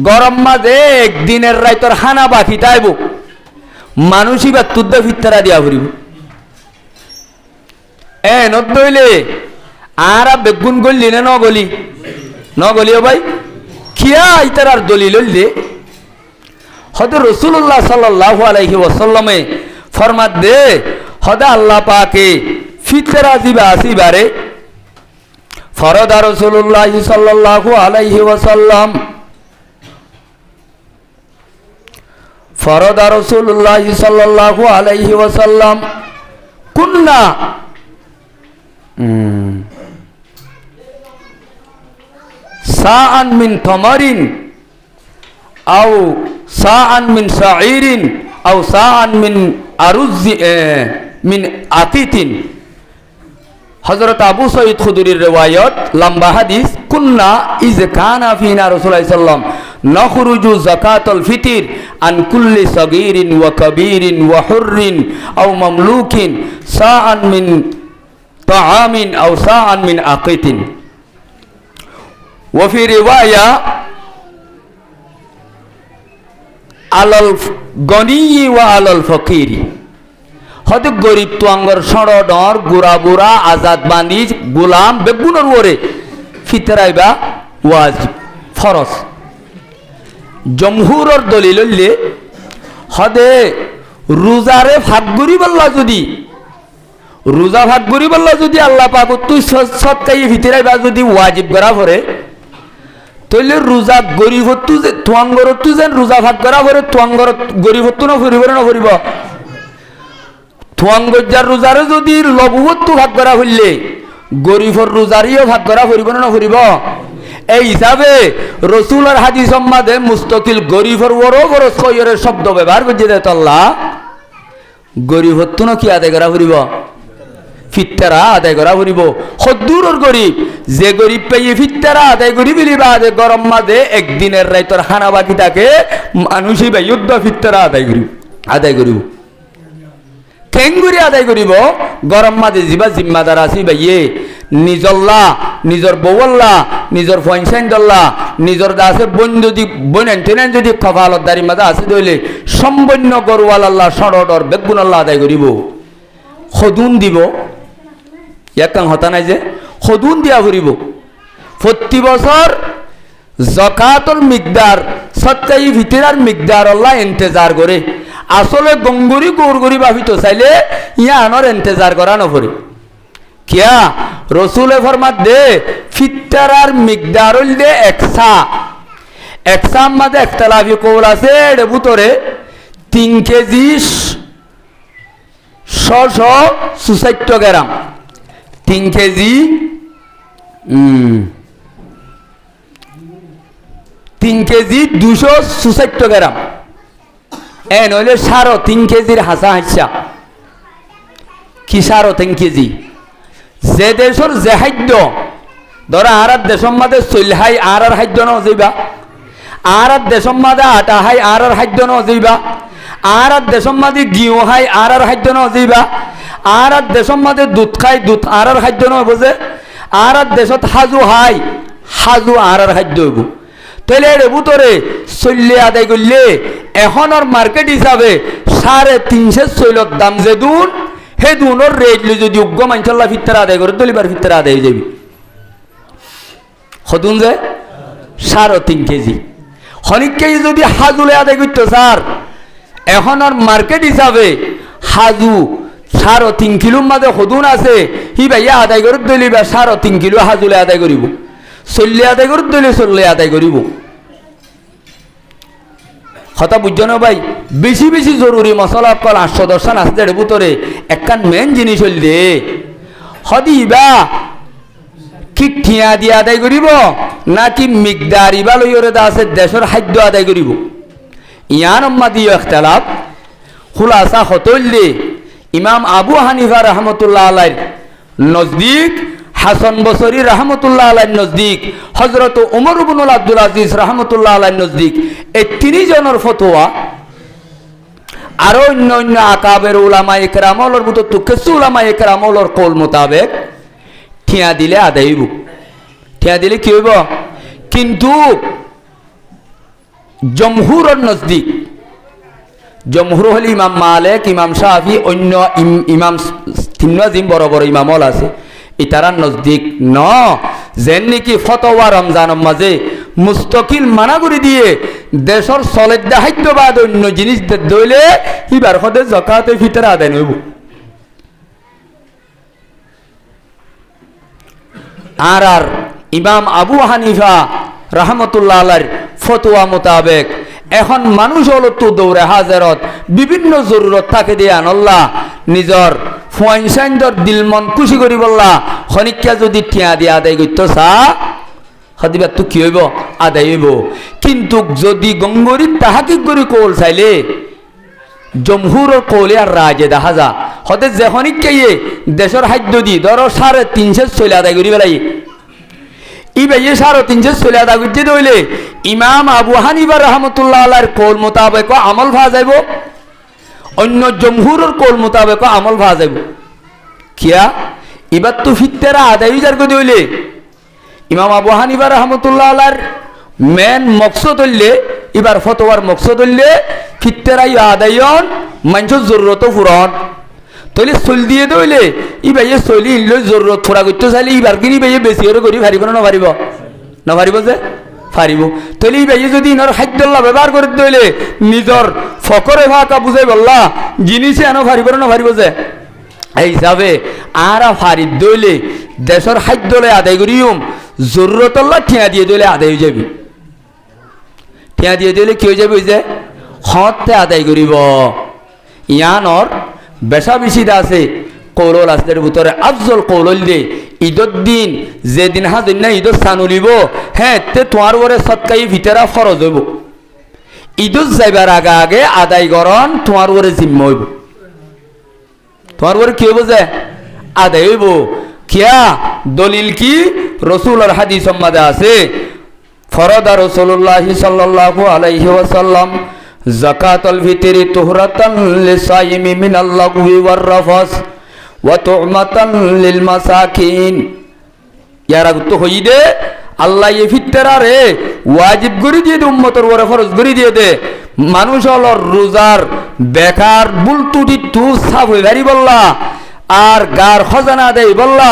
গরম মাঝে একদিনের রাইতর হানা বাকি তাইব মানুষই বা তুদ্দা ফিতরা দিয়া ফুরিব এ নদইলে আর বেগুন গলি না ন গলিও ভাই কিয়া ইতার আর দলিল দে হদে রাসূলুল্লাহ সাল্লাল্লাহু আলাইহি ওয়াসাল্লামে ফরমাত দে হদে আল্লাহ পাকে ফিতরা দিবা আসিবারে ফরদ রাসূলুল্লাহ সাল্লাল্লাহু আলাইহি ওয়াসাল্লাম ফরদ রাসূলুল্লাহ সাল্লাল্লাহু আলাইহি ওয়াসাল্লাম কুন্না সাআন মিন তামারিন আও সাআন মিন শাঈরিন আও সাআন মিন আরুজি মিন আতিতিন হযরত আবু সাঈদ খুদরির রিওয়ায়াত লম্বা হাদিস কুন্না ইজ কানা ফিনা রাসূলুল্লাহ সাল্লাল্লাহু নখরুজু যাকাতুল ফিতর আন কুল্লি সগীরিন ওয়া কাবীরিন ওয়া হুররিন আও মামলুকিন সাআন মিন তাআমিন আও সাআন মিন আকিতিন ওয়া ফি রিওয়ায়া আলাল গনি ওয়া আলাল ফকিরি হয়তো গরিব তোয়াঙ্গর সড়ডর গুড়া বুড়া আজাদ বান্দি গোলাম বেগুনের ওরে ফিতরাইবা ওয়াজিব ফরজ জমহুরর দলিল হইলে হদে রোজারে ভাগ করি বললা যদি রোজা ভাগ করি বললা যদি আল্লাহ পাক তুই সৎকাই ফিতরাইবা যদি ওয়াজিব করা পরে তইলে রোজা গরিব তু যে তোয়াঙ্গর তু যেন রোজা ভাগ করা পরে তোয়াঙ্গর গরিব তু না ফুরিব না ফুরিব থুয়াঙ্গজার রোজারে যদি লঘুবত্তু ভাগ করা হইলে গরিবর রোজারিও ভাগ করা ফুরিব না ফুরিব এই হিসাবে রসুলের হাদিস সম্মাদে মুস্তকিল গরিবর বড় বড় সৈয়রের শব্দ ব্যবহার করছে দে তল্লা গরিবর তো কি আদায় করা ফুরিব ফিত্তারা আদায় করা ফুরিব সদ্দূরর গরিব যে গরিব পেয়ে ফিত্তারা আদায় করি বিলিবা আদে গরম মাঝে একদিনের রাইতর খানা বাকি থাকে মানুষই ভাই যুদ্ধ ফিত্তারা আদায় করিব ঠেঙ্গুরি আদায় করিব গরম মাঝে যিবা জিম্মাদার আছি ভাইয়ে নিজল্লা নিজর বৌল্লা নিজর ফয়সাইন্দল্লা নিজর দাসে বোন যদি বোন এন্টেনেন যদি কপালত দাড়ি মাঝে আছে দইলে সম্বন্য গরুয়াল আল্লাহ সড়র বেগুন আল্লাহ আদায় করিব সদুন দিব ইয়াকাং হতা নাই যে সদুন দিয়া ফুরিব প্রতি বছর জকাতর মিকদার সচ্চাই ভিতরার মিকদার আল্লাহ ইন্তেজার করে আসলে গঙ্গুরি গৌরগরি ভাবিত চাইলে ইয়া আনর ইন্তেজার করা নপরে কিয়া রসুলে ফরমাত দে ফিত্তারার মিকদার হইল দে একসা মাঝে একতলাফি কৌল আছে এর ভিতরে 3 কেজি 664 গ্রাম 3 কেজি 3 কেজি 264 গ্রাম এ নইলে 3.5 কেজির হাসা হাসা কি 3.5 কেজি যে দেশের যে খাদ্য ধরা আর দেশের মাঝে চলহাই আর খাদ্য ন যাইবা আর দেশের মাঝে আটা হাই আর খাদ্য ন যাইবা আর দেশের মাঝে গিও হাই আর খাদ্য ন যাইবা আর দেশের মাঝে দুধ খাই দুধ আর খাদ্য ন বোঝে আর দেশত হাজু হাই হাজু আর খাদ্য হইব তাহলে এর ভিতরে চল্লে আদায় করলে এখনের মার্কেট হিসাবে 350 চৈলত দাম যে দুন হে দুনের রেট যদি উগ্র মাঞ্চল্লা ফিত্তারা আদায় করে দলিবার ফিত্তারা আদায় হয়ে যাবি সদুন যে 3.5 কেজি হনিক কেজি যদি হাজুলে আদায় করতো স্যার এখনের মার্কেট হিসাবে হাজু 3.5 কিলোর মাঝে সদুন আছে হি ভাইয়া আদায় করে দলিবা 3.5 কিলো হাজুলে আদায় করিব চল্লে আদায় করে দলি চল্লে আদায় করিব কথা বুঝছো না ভাই বেশি বেশি জরুরি মশলা কল 810 আছে এর ভিতরে একখান মেন জিনিস হইল দে হদিবা কি ঠিয়া দিয়ে আদায় করিব নাকি মিকদার ইবা লইরে দা আছে দেশের খাদ্য আদায় করিব ইয়ান আম্মা দিয়ে ইখতিলাফ খুলাসা হতইল দে ইমাম আবু হানিফা রহমতুল্লাহ আলাইহির নজদিক হাসান বসরি রহমতুল্লাহ আলাইহির নজদিক হযরত ওমর ইবনে আব্দুল আজিজ রহমতুল্লাহ আলাইহির নজদিক এই 3 জনের ফতোয়া আর অন্য অন্য আকাবের উলামা ইকরামর মতো কিছু উলামা ইকরামর কওল মোতাবেক ঠিয়া দিলে আদায় হইব ঠিয়া দিলে কি হইব কিন্তু জমহুরের নজদিক জমহুর হল ইমাম মালিক ইমাম শাফি অন্য ইমাম তিনজন বড় বড় ইমামল আছে ইতারার নজদিক ন যেন নাকি ফতোয়া রমজানের মাঝে মুস্তকিল মানা করে দিয়ে দেশের চলে দায়িত্ব বাদ অন্য জিনিস দইলে ইবার সদে জকাতে ফিতরা আদায় হইব আর ইমাম আবু হানিফা রহমতুল্লাহ আলাইহির ফতোয়া মোতাবেক এখন মানুষ হলো তো দৌড়ে হাজারত বিভিন্ন জরুরত থাকে দিয়ে আনল্লাহ নিজর ফয়সাইন্দর দিল মন খুশি করি বললা খনিকা যদি ঠিয়া দিয়ে আদায় করতো চা হদিবার তো কি হইব আদায় হইব কিন্তু যদি গঙ্গরির তাহাকিক করি কৌল চাইলে জমহুরের কৌলে আর রাজে দেখা যা হতে যে খনিকাইয়ে দেশের খাদ্য দি ধরো 350 চলে আদায় করি বেলাই ই ভাইয়ে 350 চলে আদায় করতে দইলে ইমাম আবু হানিফা রহমতুল্লাহ আলাইহির কৌল মোতাবেক আমল ভা যাইব অন্য জমহুরের কৌল মোতাবেক আমল ভা যাইব কিয়া এবার তো ফিতরা আদায় যার করে দইলে ইমাম আবু হানিফা রহমতুল্লাহ আলাইহির মেন মকসদ হইলে এবার ফতোয়ার মকসদ হইলে ফিতরাই আদায়ন মানুষের জরুরত পূরণ তাহলে চল দিয়ে দইলে ই ভাইয়ে চলি ইল্লো জরুরত পুরা করতে চাইলে এবার কিনি ভাইয়ে বেশি করে করি পারিব না পারিব যে পারিব তাহলে ই ভাইয়ে যদি ইনার খাদ্যল্লা ব্যবহার করে দইলে নিজর ফকরে ভাকা বুঝাই বললা জিনিসে এনে পারিব না পারিব যে এই হিসাবে আর ফারিদ দইলে দেশের খাদ্যলে আদায় করিম জরুরতল্লা ঠিয়া দিয়ে দইলে আদায় হয়ে যাবি ঠিয়া দিয়ে দিলে কি হয়ে যাবে ওই যে হতে আদায় করিব ইয়ানর বেশা বেশিটা আছে কৌলল আসদের ভিতরে আফজল কৌলল দিয়ে ঈদর দিন যেদিন হাজির না ঈদর সানুলিব হ্যাঁ তে তোমার ওরে সৎকাই ভিতরা ফরজ হইব ঈদর যাইবার আগে আগে আদায় করন তোমার ওরে জিম্ম হইব তোমার ওরে কি হইব যে আদায় হইব কিয়া দলিল কি রাসূলের হাদিস সম্মাদে আছে ফরদা রাসূলুল্লাহ সাল্লাল্লাহু আলাইহি ওয়াসাল্লাম যাকাতুল ফিতরি তুহরাতান লিসাইমি মিনাল লাগwi ওয়ার রাফাস ওয়া তু'মাতান লিল মাসাকিন ইয়ারা তো হইদে আল্লাহ এই ফিতরারে ওয়াজিব করে দিয়ে দে উম্মতের উপরে ফরজ করে দিয়ে দে মানুষ হলো রোজার বেকার বুলতুটি তু সাফ হই ভারি বললা আর গার খজানা দেই বললা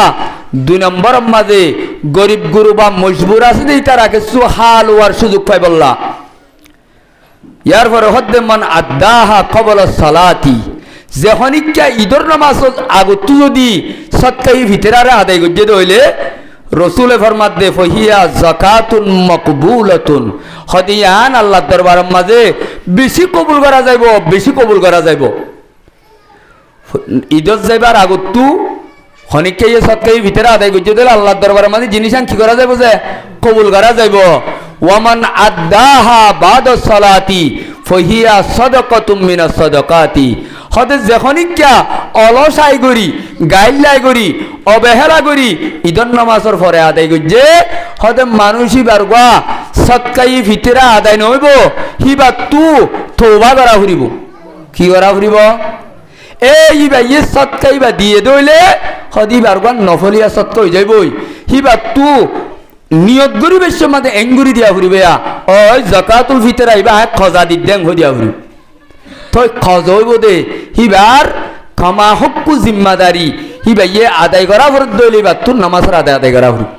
দুই নম্বর মাঝে গরিব গুরু বা মজবুর আছে দেই তারা কিছু হাল ওয়ার সুযোগ পাই বললা ইয়ার পরে হদ্দে মান আদাহা কবলা সালাতি যখনইকা ঈদর নামাজ আগত যদি সৎকাই ভিতরারে আদায় গজ্জে হইলে রসুলে ফরমাত দে ফহিয়া যাকাতুন মাকবুলাতুন হদিয়ান আল্লাহর দরবারের মাঝে বেশি কবুল করা যাইব বেশি কবুল করা যাইব ঈদত যাইবার আগত হনিকে সৎকাই ভিতরে আদায় গজ্জে দিলে আল্লাহর দরবারের মাঝে জিনিস কি করা যাইব যে কবুল করা যাইব ওয়ামান আদাহা বাদা সালাতি ফহিয়া সাদাকাতুম মিনাস সাদাকাতি হতে যখনই কিয়া অলসাই করি গাইল্লাই করি অবহেলা করি ঈদর নামাজের পরে আদায় করছে হতে মানুষই বারগা সৎকাই ভিতরা আদায় নইব হিবা তু তওবা করা ফুরিব কি করা ফুরিব এইবা ইয়ে সৎকাই বা দিয়ে দইলে হদি বারগা নফলিয়া সৎকা হয়ে যাইবই হিবা তু নিয়ত করি বেশ মাঝে এঙ্গুরি দিয়া ফুরিবে ওই যাকাতুল ফিতর আইবা খজা দি দেং হই দিয়া ফুরিব তই খজ হইব দে হিবার ক্ষমা হক্কু জিম্মাদারি হিবা ইয়ে আদায় করা ফরত দইলে বা তোর নামাজের আদায় করা ফুরিব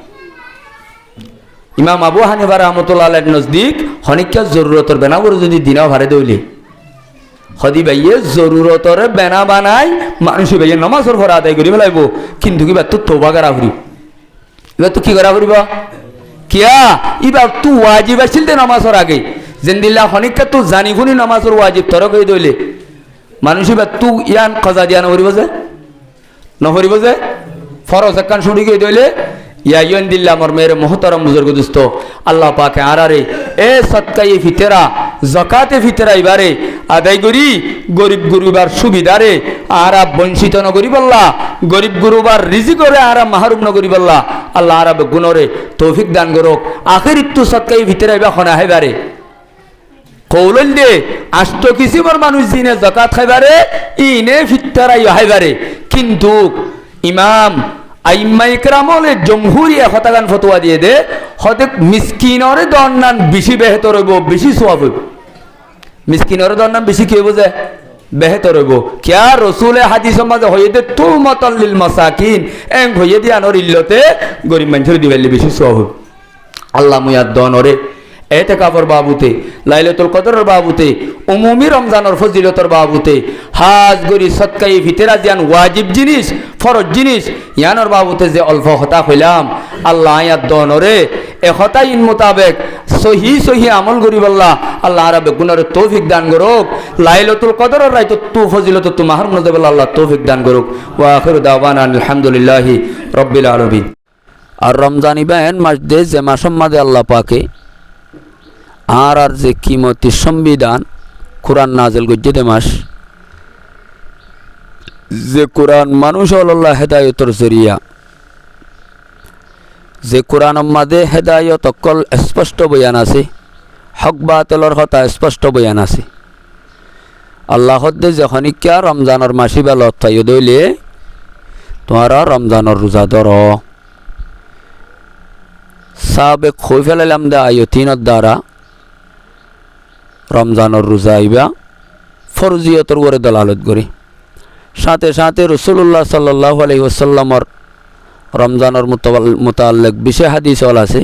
ইমাম আবু হানিফা রাহমাতুল্লাহ আলাইহির নজদিক হনিকা জরুরতর বেনা করে যদি দিনা ভারে দইলে হদি ভাইয়ে জরুরতর বেনা বানাই মানুষ ভাইয়ে নামাজের পর আদায় করি ফেলাইব কিন্তু কিবা তোর তওবা করা ফুরিব এবার তো কি করা ফুরিব কিয়া এবার তু ওয়াজিব আছিল দে নামাজের আগে জেন্দিল্লা হনিকা তু জানি শুনি নামাজের ওয়াজিব তর কই দইলে মানুষ এবার তু ইয়ান কজা দিয়া নকরিব যে নহরিব যে ফরজ একান শুনি কই দইলে ইয়া ইয়ান দিল্লা আমার মেরে মুহতারাম বুজুর্গ দোস্ত আল্লাহ পাকে আরারে এ সদকায়ে ফিতরা যাকাতে ফিতরা ইবারে আদায় করি গরিব গুরুবার সুবিধারে আরা বঞ্চিত ন করি বললা গরিব গুরুবার রিজিক করে আরা মাহরুম ন করি বললা আল্লাহ আরা গুণরে তৌফিক দান করুক আখির তো সদকায়ে ফিতরা ইবা খনা হেবারে কৌলল দে আষ্ট কিসিমর মানুষ দিনে যাকাত খাইবারে ইনে ফিতরা হাইবারে কিন্তু ইমাম আইম্মা ইকরামলে জমহুরিয়া হতাগান ফতোয়া দিয়ে দে হতে মিসকিনরে দন্নান বেশি বেহতর হইব বেশি সওয়াব হইব মিসকিনরে দন্নান বেশি কি হইব যে বেহতর হইব কিয়া রাসূলে হাদিস মাঝে হইয়ে দে তুমাতাল লিল মাসাকিন এং হইয়ে দি আনর ইল্লতে গরিব মানুষের দিবেলে বেশি সওয়াব হইব আল্লাহ মুয়াদ দনরে এতেকাফর বাবুতে লাইলাতুল কদরের বাবুতে উমুমি রমজানের ফজিলতর বাবুতে হাজ গরি সদকায়ে ফিতরা জিয়ান ওয়াজিব জিনিস ফরজ জিনিস ইয়ানোর বাবুতে যে অল্প হতা হইলাম আল্লাহ আয়াত দনরে এ হতাইন মোতাবেক সহি সহি আমল করি বললা আল্লাহ রাব্বে গুনারে তৌফিক দান করুক লাইলাতুল কদরের রাত তু ফজিলত তু মাহরুম না দেব আল্লাহ তৌফিক দান করুক ওয়া আখিরু দাওয়ানা আলহামদুলিল্লাহি রাব্বিল আলামিন আর রমজান ইবান মাস দে যে মাসের মাঝে আল্লাহ পাকে আর যে কিমতি সংবিধান কোরআন নাজিল করছে দে মাস যে কোরআন মানুষ আল্লাহ হেদায়তর জরিয়া যে কোরআনের মাঝে হেদায়ত অকল স্পষ্ট বয়ান আছে হক বাতিলৰ কথা স্পষ্ট বয়ান আছে আল্লাহ হদ্দে যখন কিয়া রমজানের মাসি বেলা তাই দইলে তোমারা রমজানের রোজা ধর সাবে খই ফেলাইলাম দে আয়তিনের দ্বারা রমজানের রোজা আইবা ফরজিয়তর উপরে দলালত করি সাথে সাথে রাসূলুল্লাহ সাল্লাল্লাহু আলাইহি ওয়াসাল্লামর রমজানের মুতাল্লিক বিশেষ হাদিস হল আছে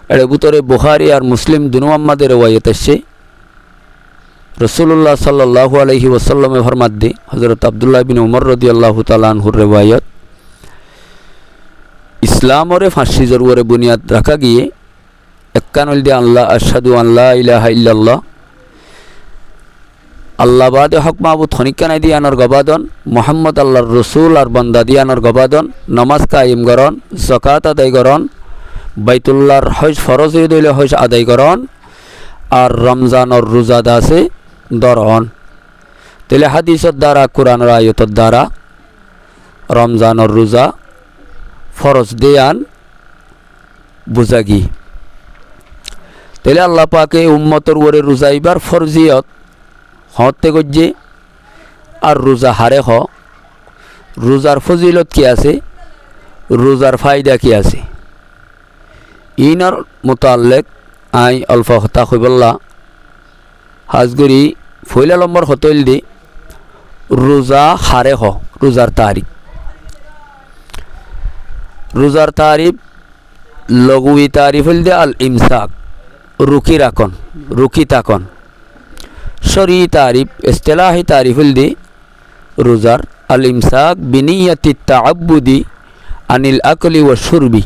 এর ভিতরে বুখারী আর মুসলিম দুনোমাদের রওয়ায়াত আছে রাসূলুল্লাহ সাল্লাল্লাহু আলাইহি ওয়াসাল্লামে ফরমাত দি হযরত আব্দুল্লাহ বিন উমর রাদিয়াল্লাহু তাআলা আনহুর রওয়ায়াত ইসলামরে ফাঁসি জরুরে বুনিয়াদ রাখা গিয়ে একানুল দি আল্লাহ আশহাদু আল্লা ইলাহা ইল্লাল্লাহ আল্লাহ বাদে হক মাহবুদ খনিকানাই দিয়ানোর গবাদন মোহাম্মদ আল্লাহর রসুল আর বন্দা দিয়ানোর গবাদন নমাজ কায়েম করন যাকাত আদায় করন বাইতুল্লাহর হজ ফরজ দইলে হজ আদায় করন আর রমজানের রোজাদা আছে দরন তাহলে হাদিসের দ্বারা কোরআনের আয়াতের দ্বারা রমজানের রোজা ফরজ দেয়ান বুঝাগি তাহলে আল্লাহ পাকে উম্মতের ওরে রোজা এবার ফরজিয়ত হতে গজ্জে আর রোজা হারে হ রোজার ফজিলত কি আছে রোজার ফায়দা কি আছে ইনার মোতাল্লেক আই অল্প হতা হইবল্লা হাজগরি ফইলা নম্বর হতইল দি রোজা হারে হ রোজার তারিফ লঘুই তারিফ হইল দে আল ইমসাক রুকি তাকন শরী তারিফ ইস্তিলাহি তারিফ হইল দি রোজার আল ইমসাক বিনিয়াতি তাআব্বুদি আনিল আকলি ওয়া শুরবি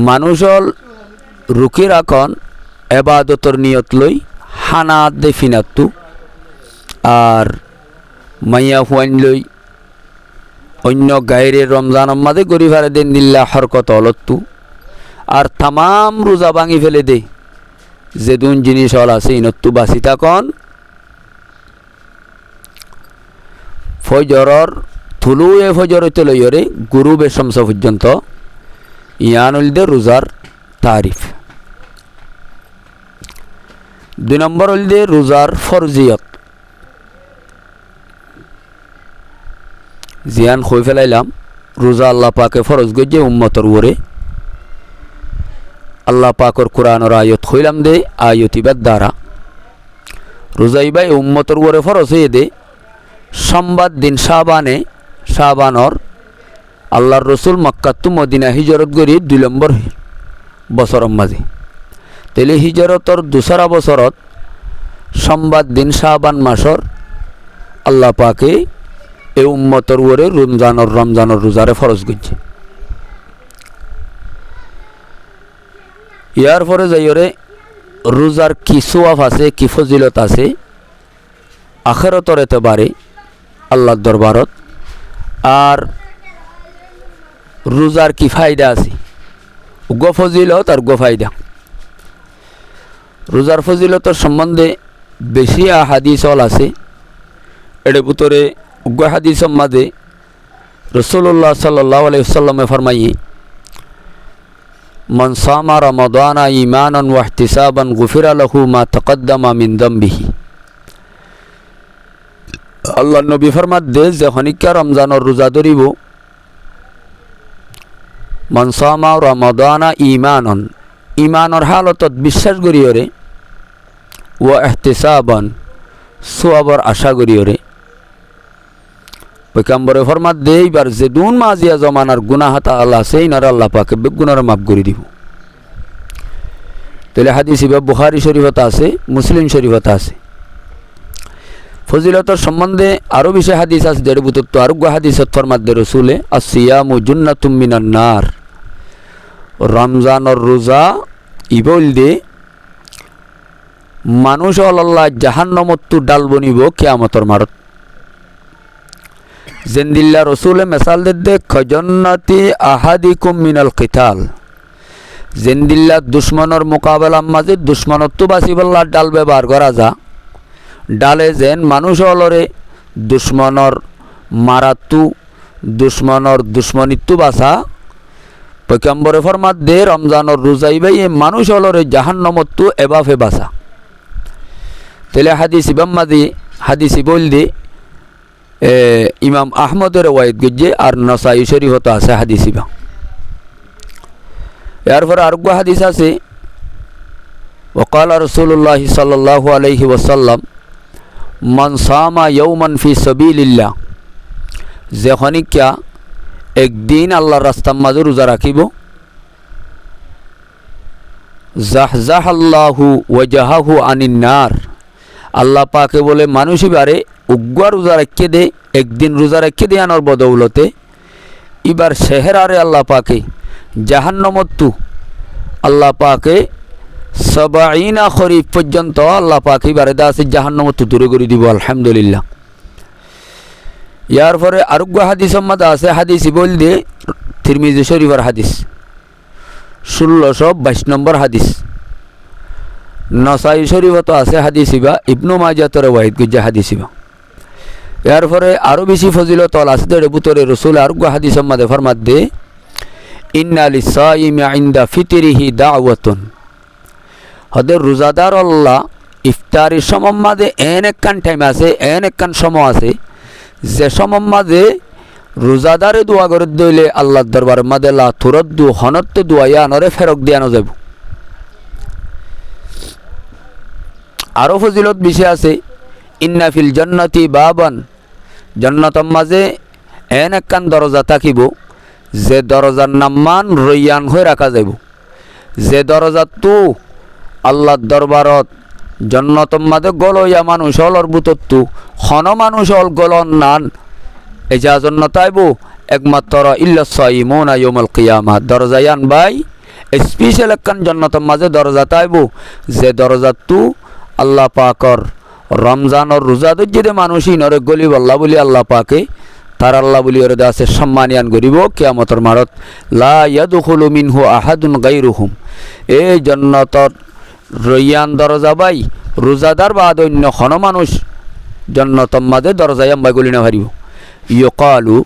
মানুষল রুকি রাখন এবাদতর নিয়ত লই হানা দে ফিনাত্তু আর মাইয়া হুয়াইন লই অন্য গাইরে রমজানের মাঝে গরিবারে দিন দিল্লা হরকত অলত্তু আর তামাম রোজা ভাঙি ফেলে দে যেদুন জিনিস হল আছে ইনত্তু বাসি থাকন ফজরর থুলু এ ফজর হইতে লইরে গুরু বেশমস পর্যন্ত ইয়ান হইল দে রোজার তারিফ 2 নম্বর হইল দে রোজার ফরজিয়ত জিয়ান খই ফেলাইলাম রোজা আল্লাহ পাকে ফরজ গজ্জে উম্মতর ওরে আল্লাহ পাকর কোরআনের আয়াত হইলাম দে আয়াতিবার দ্বারা রোজা ইবাই উম্মতর ওরে ফরজ হয়ে দে সোমবার দিন শাবানর আল্লাহর রসুল মক্কাত্তু মদিনা হিজরত করি 2 নম্বর বছরের মাঝে তাহলে হিজরতর 2রা বছরত সোমবার দিন শাবান মাসর আল্লাহ পাকে এই উম্মতর ওরে রমজানের রোজারে ফরজ করছে ইয়ার পরে যাইরে রোজার কি সোয়াব আছে কি ফজিলত আছে আখিরাতের এতেবারে আল্লাহর দরবারত আর রোজার কি ফায়দা আছে গো ফজিলত আর গো ফায়দা রোজার ফজিলতের সম্বন্ধে বেশি হাদিস আছে এর ভিতরে উগ্র হাদিসের মাঝে রাসূলুল্লাহ সাল্লাল্লাহু আলাইহি ওয়াসাল্লামে ফরমাইয়ে মান সামা রমাদানা ঈমানান ওয়া ইহতিসাবান গুফিরা লাহু মা তাকদ্দামা মিন যামবিহি আল্লাহর নবী ফরমাত দে যে হনিকা রমজানের রোজা ধরিব মান সামা রমাদানা ঈমানর হালতত বিশ্বাস করিয়রে ওয়া ইহতিসাবান সওয়াবর আশা করিয়রে পয়গম্বরে ফরমাত দে এবার যে দুন মাজিয়া জমানার গুনাহ তাআলা আছে ইনার আল্লাহ পাকে গুনাহর মাফ করে দিব তাহলে হাদিস ইবা বুখারী শরীফত আছে মুসলিম শরীফত আছে ফজিলতের সম্বন্ধে আরো বেশি হাদিস আছে যেটা বুতত আরো হাদিসত ফরমাত দে রাসূলে আসিয়ামু জান্নাতুম মিনান নার রমজানের রোজা ইবল দে মানুষ আল্লাহ জাহান্নামত ডাল বনিব কিয়ামতের মারত জেন্দিল্লা রসুলে মেসাল দে খজন্নতি আহাদিকুম মিনাল কিতাল জেন্দিল্লা দুশ্মনের মোকাবেলার মাঝে দুশ্মনত্ব বাঁচিবল্লার ডাল ব্যবহার করা যা ডালে যেন মানুষ অলরে দুশ্মনের মারাত্তু দুশ্মনের দুশ্মনিত্ব বাঁচা পয়গম্বরে ফরমাত দে রমজানের রোজাইবাই এ মানুষ অলরে জাহান্নামত্ব এবাফে বাঁচা তেলে হাদিসি বল দে ইমাম আহমদের ওয়াইদ গজ্জে আর নসাই শরীফত আছে হাদিসিবা এরপর আরেক হাদিস আছে ওয়াকাল রাসূলুল্লাহ সাল্লাল্লাহু আলাইহি ওয়াসাল্লাম মান সামা ইয়াওমান ফি সাবিলিল্লাহ যে খনিকা একদিন আল্লাহর রাস্তার মাঝে রোজা রাখিব জাহজাহাল্লাহু ওয়াজহাহু আনিন নার আল্লাহ পাকে বলে মানুষই বারে উগ্র রোজা রাখে দে একদিন রোজা রাখে দে আনার বদৌলতে এবার শেহরারে আল্লাহ পাকে জাহান্নামত্তু আল্লাহ পাকে 70 খরিফ পর্যন্ত আল্লাহ পাক এবারে আছে জাহান্নামত দূরে করে দিব আলহামদুলিল্লাহ। ইয়ার পরে আরোগ্য হাদিস সম্মত আছে হাদিস বল দিয়ে তিরমিজি শরীফের হাদিস 1622 নম্বর হাদিস। নসাই শরীফত আছে হাদিস ইবা, ইবনু মাজাহ তরে ওয়াহিদ গুজ্জা হাদিস ইবা। ইয়ার পরে আরো বেশি ফজিলত আছে এর ভিতরে রাসূল আরোগ্য হাদিস সম্মত ফরমাত দে ইন্না লিসাইমি ইনদা ফিতরিহি দাওয়াতুন, হদের রোজাদার আল্লাহ ইফতারির সময় মাঝে এন একখান টাইম আছে, এন একখান সময় আছে যে সময় মাঝে রোজাদারে দোয়া করে দিলে আল্লাহর দরবারে মাঝে লা তুরদ্দু হনত্তে দোয়া নরে ফেরক দিয়ানো যাব। আরও ফজিলত বিষয় আছে ইন্না ফিল জান্নাতি বাবান, জান্নাতের মাঝে এন একখান দরজা থাকিব যে দরজার নাম মান রইয়ান হয়ে রাখা যাব, যে দরজা তো আল্লাহর দরবারত জান্নাতের মাঝে গলইয়া মানুষ হলর বুতত্তু হন মানুষ হল গলন নান এজা জান্নাত আইব একমাত্র ইল্লা সাইমুনা ইয়াউমুল কিয়ামাহ দরজায়ান ভাই স্পেশাল একখান জান্নাতের মাঝে দরজা তাইব যে দরজা তু আল্লাহ পাকর রমজানের রোজা যদি মানুষই নরে গলিব আল্লাহ বলি আল্লাহ পাকে তার আল্লাহ বলি ওরে আছে সম্মানিয়ান করিব কিয়ামতের মারত লা ইয়াদখুলু মিনহু আহাদুন গায়রুহুম। এই জান্নাতর রইয়ান দরজা বাই রোজাদার বাদ অন্য খন মানুষ জান্নাতের মাঝে দরজায়ান বাই গলি না পারিব। ইয়কালু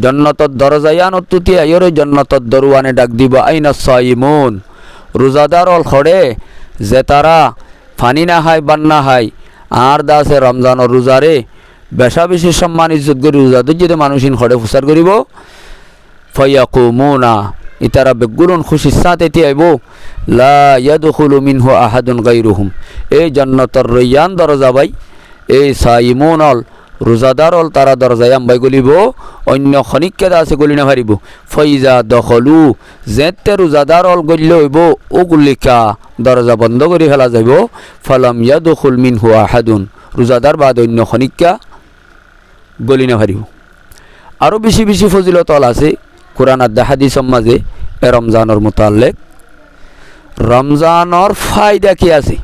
জান্নাতর দরজায়ান অতুতি আয়রে জান্নাতর দরওয়ানে ডাক দিব আইনা সাইমুন, রোজাদার অল খড়ে যে তারা ফানি না হায় বান্না হায় আর দাসে রমজানের রোজারে বেশা বেশি সম্মান ইজ্জত করি রোজাদের যদি মানুষিন খড়ে ফুসার করিব ফায়াকুমুনা ইতারা বেগুরুন খুশির সাথে এটি আইব লা ইয়াদখুলু মিনহু আহাদুন গায়রুহুম। এই জান্নাতের রইয়ান দরজা বাই এই সাইমুন অল রোজাদার অল তারা দরজায় আম্বাই গলিব অন্য খনিককে আছে গলি না পারিব। ফইজা দখলু যেতে রোজাদার অল গলিল হইব ওগুলিকা দরজা বন্ধ করে ফেলা যাইব ফালাম ইয়াদখুল মিনহু আহাদুন, রোজাদার বাদ অন্য খনিকা গলি না পারিব। আরও বেশি বেশি ফজিলত আছে কোরআন আর হাদিসের মাঝে এ রমজানের মোতাল্লেক। রমজানের ফায়দা কি আছে?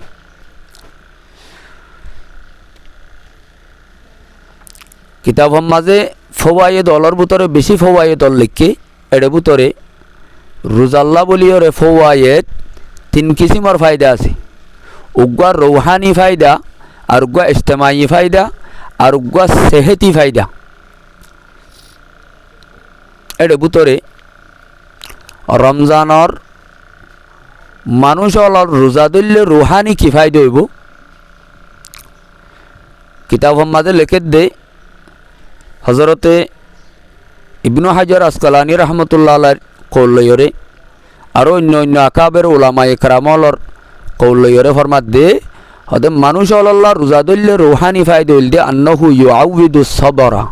কিতাবের মাঝে ফওয়ায়েদ অলর ভিতরে বেশি ফওয়ায়েদ অল লিখে এর ভিতরে রোজাল্লা বলিওরে ফওয়ায়েদ 3 কিসিমের ফায়দা আছে। উগ্গা রৌহানি ফায়দা, আর উগ্গা ইজতেমাই ফায়দা, আর উগ্গা সেহেতি ফায়দা। এর ভিতরে রমজানের মানুষ অলর রোজা ধরলে রুহানি কি ফায়দা হইব কিতাবের মাঝে লিখে দে হজরতে ইবনু হাজার আসকালানি রহমতুল্লাহ আলাইহির কৌল লইরে আর অন্য অন্য আকাবের উলামায়ে কেরামলর কৌল লইরে ফরমাত দে হদে মানুষ আল্লাহ রোজা ধরলে রুহানি ফায়দা হইল দে আন্নাহু ইউআউযিদু সবরা,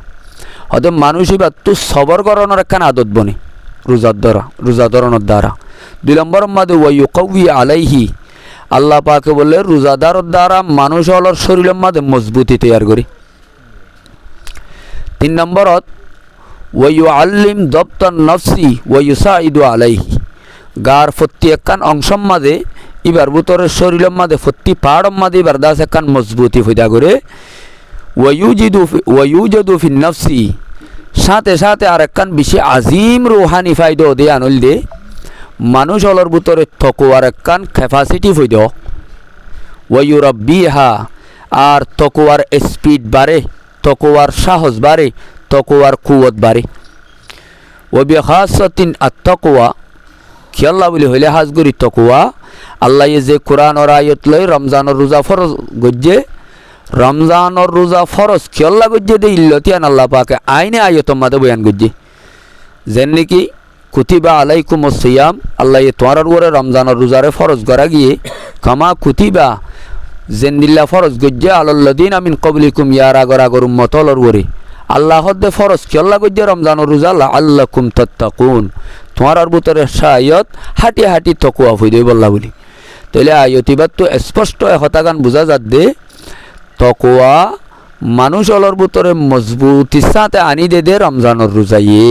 হদে মানুষ এবার তো সবর করানোর একখান আদত বনে রোজা ধরানোর দ্বারা। 2 নম্বরের মধ্যে ওয়ায়ুকাউই আলাইহি, আল্লাহ পাকে বলে রোজাদারের দ্বারা মানুষ হলর শরীরের মধ্যে মজবুতি তৈরি করে। 3 নম্বরত ওয়ায়ুআল্লিম দবতান নফসি ওয়ায়ুসাইদু আলাইহি, গার প্রতি একখান অংশের মাঝে এবার ভিতরে শরীরের মাঝে প্রতি পাড়ের মাঝে এবার দাস একখান মজবুতি ফয়দা করে। ওয়ায়ুজাদু ফিন নফসি, সাথে সাথে আর একখান বেশি আজিম রুহানি ফায়দা দে আনল দে মানুষ অলর ভিতরে তকওয়ার একখান ক্যাপাসিটি ফয়দা। ওয়ায়ুরাব্বিহা, আর তকওয়ার স্পিড বাড়ে, তকওয়ার সাহস বাড়ে, তকওয়ার কুওয়াত বাড়ে। ওয়াবিখাসাতিন আত-তাকওয়া, খেয়াল্লা বলি হইলে হাজগুরি তকওয়া। আল্লাহ যে কোরআনের আয়াত লই রমজানের রোজা ফরজ গজ্জে, রমজানের রোজা ফরজ খেয়াল্লা গজ্জে দে ইল্লতিয়ান আল্লাহ পাকে আইনে আয়াতের মাঝে বয়ান গজ্জে যেন নাকি কুতিবা আলাইকুমুস সিয়াম, আল্লাহ তোমার উপরে রমজানের রোজারে ফরজ করা গিয়ে কামা কুতিবা জেন্দিল্লা ফরজ গজ্জে আলাল্লাযিনা মিন ক্বাবলিকুম, ইয়ার আগর আগর উম্মতলর উপরে আল্লাহ হদ্দে ফরজ খেয়াল্লা গজ্জে রমজানের রোজা লাআল্লাকুম তাত্তাকুন, তোমার ভিতরে শায়ত হাঁটি হাঁটি তকওয়া হইবে বল্লা বলি। তাহলে আয়তিবাদ তো স্পষ্ট হতাগান বোঝা যাত দে তকওয়া মানুষ অলর ভিতরে মজবুতির সাথে আনি দে রমজানের রোজাইয়ে।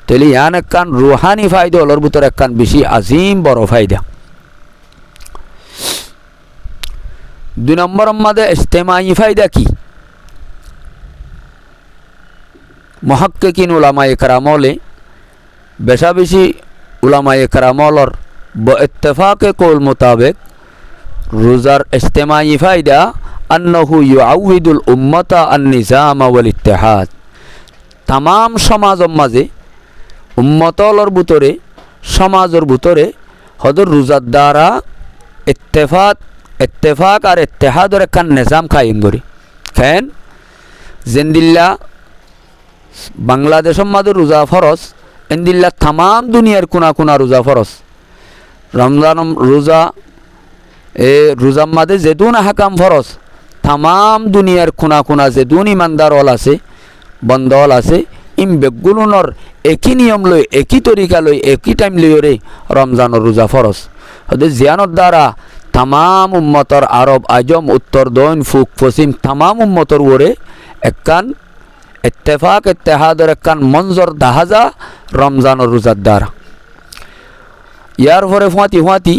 তাহলে ইয়ান একখান রুহানি ফায়দা অলর ভিতরে একখান বেশি আজিম বড় ফায়দা। দুই নম্বর মাঝে ইজতেমাই ফায়দা কি? মুহাক্কিকিন উলামায়ে কেরামলে বেশা বেশি উলামায়ে কেরামলর ইত্তেফাকে কৌল মোতাবেক রোজার ইজতেমাই ফায়দা আন্নাহু ইউআউইদুল উম্মাতা আন-নিজাম ওয়াল ইত্তিহাদ। তামাম সমাজের মাঝে উম্মতলর ভিতরে সমাজের ভিতরে হদর রোজার দ্বারা ইত্তেফাক আর ইত্তেহাদর একখান নিজাম কায়েম করি। কেন জেন্দিল্লা বাংলাদেশের মাঝে রোজা ফরজ, এন্দিল্লা তামাম দুনিয়ার কোনা কোনা রোজা ফরজ। রমজান রোজা রোজার মাঝে যেদুন হাকাম ফরজ, তামাম দুনিয়ার কোনা কোনা যেদুন ইমানদার হল আছে বন্ধ হল আছে বেগুলোর একই নিয়ম লই একই তরিকা লই একই টাইম লইরে রমজানের রোজা ফরজ। হয়তো জিয়ানোর দ্বারা তামাম উম্মতর আরব আজম উত্তর দক্ষিণ পূব পশ্চিম তামাম উম্মতর ওরে একখান ইত্তেফাক ইত্তেহাদর একখান মঞ্জর দাহাজা রমজানের রোজার দ্বারা। ইয়ার পরে ফুঁয়াতি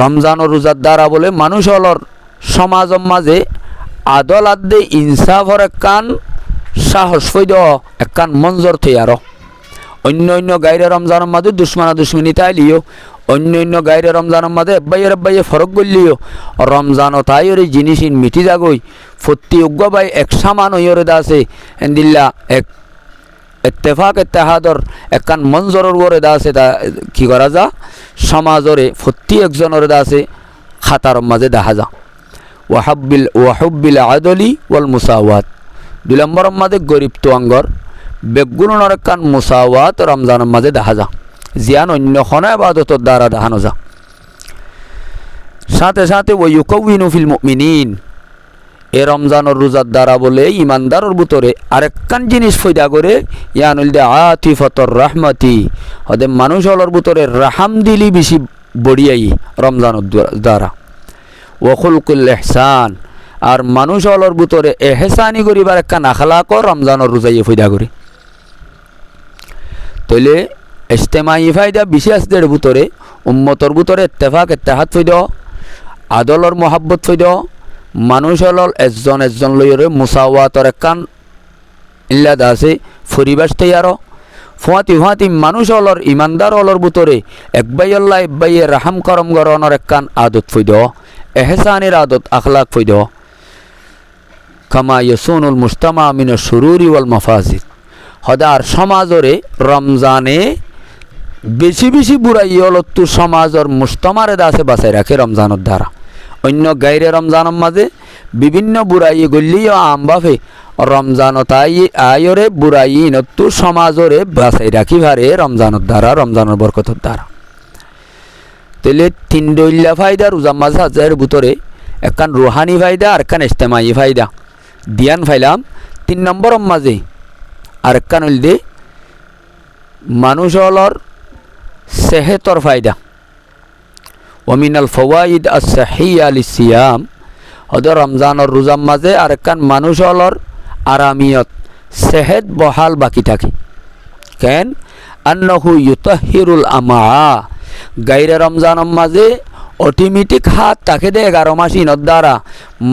রমজানের রোজার দ্বারা বলে মানুষ হলর সমাজের মাঝে আদলাত দে ইনসাফর একখান সাহস ফৈদ একখান মঞ্জর থইয়ার। অন্য গাইরে রমজানের মাঝে দুশ্মনা দুশ্মনী তাইলিও, অন্য গাইরে রমজানের মাঝে এব্বাইয়ে ফরক গলিও রমজানও তাইরে জিনিস মিটি যাগই ফত্তি উগ্র বাই এক সামান হইরে দাসে এন্দিল্লা এক ইত্তেফাক ইত্তেহাদর একখান মঞ্জরের ওরে দাসে তা কি করা যা সমাজরে ফত্তি একজনের দাসে খাতার মাঝে দেখা যা। ওয়াহুব্বিল আদলি ওয়াল মুসাওয়াত। 2 নম্বরের মাঝে গরিব তোয়াঙ্গর বেগুনের একখান মুসাওয়াত রমজানের মাঝে দেখা যা, জিয়ান অন্য খনা ইবাদতর দ্বারা দেখানো যা। সাথে সাথে ওয়ায়ুকাউইনু ফিল মুমিনিন, এ রমজানের রোজার দ্বারা বলে ইমানদারের ভিতরে আরেকখান জিনিস ফয়দা করে ইয়ানুল দে আতিফাতুর রাহমাতি, হদে মানুষ হলর ভিতরে রাহাম দিলি বেশি বড়িয়াই রমজানের দ্বারা। ওয়াখুলকুল ইহসান, আর মানুষ হলর ভিতরে এহসানি করিবার একখান আখলাক রমজানের রোজাইয়ে ফয়দা করে। তইলে ইজতেমাই ফায়দা বিশেষদের ভিতরে উম্মতর ভিতরে ইত্তেফাক ইত্তেহাদ ফয়দা, আদলর মহাব্বত ফয়দা, মানুষ হলর একজন লইরে মুসাওয়াতর একখান ইল্লাদ আছে পরিবেশ তৈয়ার। ফুঁয়াতি মানুষ হলর ইমানদার হলর ভিতরে একবাইল্লা একবাইয়ে রাহাম করম গরনের একখান আদত ফৈদ, এহসানের আদত আখলাক ফৈদ। কামা ইয়াসুনুল মুজতামা মিনাশ শুরুরি ওয়াল মাফাসিদ, হদার সমাজরে রমজানে বেশি বেশি বুড়াই হলত্তু সমাজর মুজতামারে দাসে বাঁচাই রাখে রমজানের দ্বারা। অন্য গাইরে রমজানের মাঝে বিভিন্ন বুড়াই গলিও আমবাফে রমজান তাই আয়রে বুড়াই নত্তু সমাজরে বাঁচাই রাখি ভারে রমজানের দ্বারা রমজানের বরকতের দ্বারা। তাহলে 3 দইল্লা ফায়দা রোজার মাঝে হাজারের ভিতরে একখান রুহানি ফায়দা আর একখান ইজতেমাই ফায়দা দিয়ান ফাইলাম। 3 নম্বরের মাঝে আর একখান হইল দে মানুষ হলর সেহেতর ফায়দা। ওমিনাল ফওয়াইদ আস-সাহিয়া লিস-সিয়াম, হদ রমজানের রোজার মাঝে আর একখান মানুষ হলর আরামিয়ত সেহেত বহাল বাকি থাকে। কেন আন্নাহু ইউতাহিরুল আমা, গাইরে রমজানের মাঝে অটোমেটিক হাত তাকে দে 11 মাস ইনত দ্বারা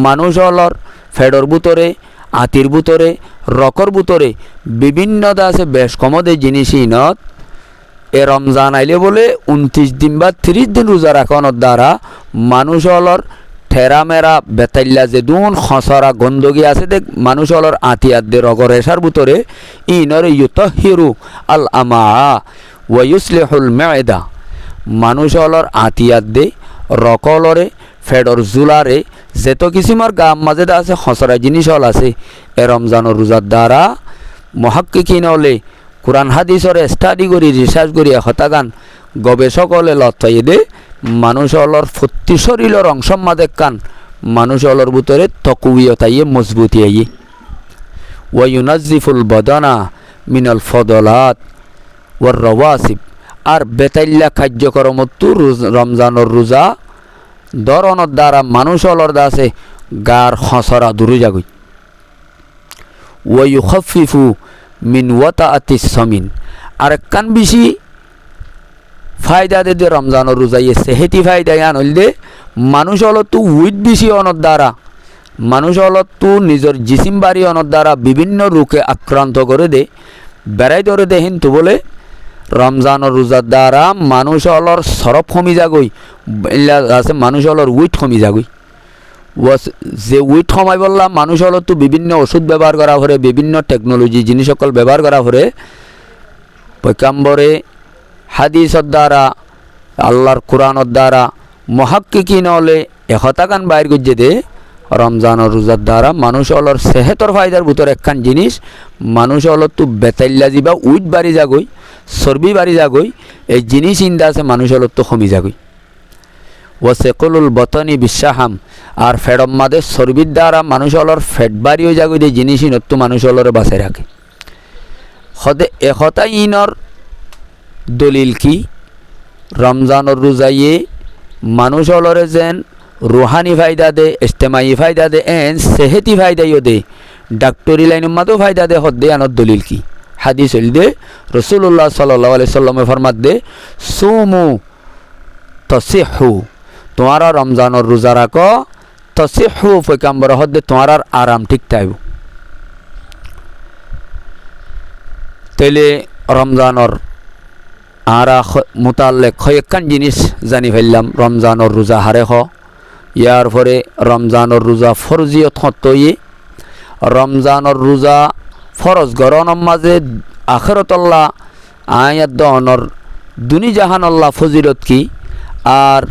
মানুষ হলর ফেডর ভিতরে আতির ভিতরে রকর ভিতরে বিভিন্ন দাসে বেশ কমদে জিনিস ইনত এ রমজান আইলে বলে 29 দিন বা 30 দিন রোজা রাখানোর দ্বারা মানুষ হলর ঠেরা মেরা বেতাইল্লা যে দুন খসরা গন্দগি আছে দেখ মানুষ হলর আতিয়াদের রগর এসার ভিতরে ইনরে ইউতাহিরু আল আমা ওয়া ইউসলিহুল মাইদা, মানুষ হলর আতিয়াদ দে রকলরে ফেডর জুলারে যেত কিসিমর গাম মাঝে আছে খসরা জিনিস হল আছে এ রমজানের রোজার দ্বারা মুহাক্কিকিন হলে কোরআন হাদিসরে স্টাডি করি রিসার্চ করি হতাগান গবেষক হলে লতাই দে মানুষ হলর ফত্তি শরীরের অংশ মাঝে কান মানুষ হলর ভিতরে তকুইয়তাইয়ে মজবুতি আইয়ে। ওয়া ইউনাজ্জিফুল বদানা মিনাল ফদলাত ওয়ার রওয়াসিব, আর বেতাইল্লা কার্যক্রমত্তু রমজানের রোজা দরনের দ্বারা মানুষ হলর দাসে গার খসরা দূরে যাগই। ওয়া ইউখাফিফু মিন ওয়াতাআতিস সামিন, আর একখান বেশি ফায়দা দে যে রমজানের রোজাইয়ে সেহেতি ফায়দা আন হইল দে মানুষ হল তো উইথ বেশি অনর দ্বারা মানুষ হল তো নিজের জিসিম বাড়ি অনর দ্বারা বিভিন্ন রোগে আক্রান্ত করে দে বেড়াই ধরে দে কিন্তু বলে রমজানের রোজার দ্বারা মানুষ হলর সরফ কমি যাগই আছে মানুষ হলর উইথ কমি যাগই যে উইথ কমাই বললাম মানুষ হল তো বিভিন্ন ওষুধ ব্যবহার করা করে বিভিন্ন টেকনোলজি জিনিস সকল ব্যবহার করা করে পয়গাম্বরে হাদিসের দ্বারা আল্লাহর কোরআনের দ্বারা মুহাক্কিকিন হলে একতাকান বাইর করছে দে রমজানের রোজার দ্বারা মানুষ হলর সেহেতর ফায়দার ভিতর একখান জিনিস মানুষ হল তো বেতাইল্লা যাবা উইথ বাড়ি যাগই চর্বি বাড়ি যাগই এই জিনিস ইন্দা আছে মানুষ হল তো কমি যাগই ওয়াসেকুলুল বতনি বিশ্বাহাম আর ফেডম মাদে চর্বির দ্বারা মানুষ হলর ফেট বাড়িও যাগই এই জিনিসই নত্তু মানুষ হলরে বাঁচাই রাখে সদে একতা ইনর দলিল কি রমজানের রোজাইয়ে মানুষ হলরে যেন রুহানি ফায়দা দে ইজতেমাই ফায়দা দে এন সেহেতি ফায়দাইও দে ডাক্তরি লাইন মাতেও ফায়দা দে হদ দে আনত দলিল কি হাদিস হইল দে রসুল্লাহ সাল্লাল্লাহু আলাইহি সাল্লামে ফরমাত দে সুমু তসিহু তোমারা রমজানের রোজা রাখো তসিহু পয়গাম্বর হদ দে তোমার আরাম ঠিক তাইব তাইলে রমজানের আর মোতাল্লেক কয়েকখান জিনিস জানি ফেললাম রমজানের রোজা হারে ইয়ার পরে রমজানের রোজা ফরজিয়ত হতয়ে রমজানের রোজা ফরজ গরনের মাঝে আখেরতল্লাহ আয়াত দহনর দুনি জাহানল্লাহ ফজিলত কি আর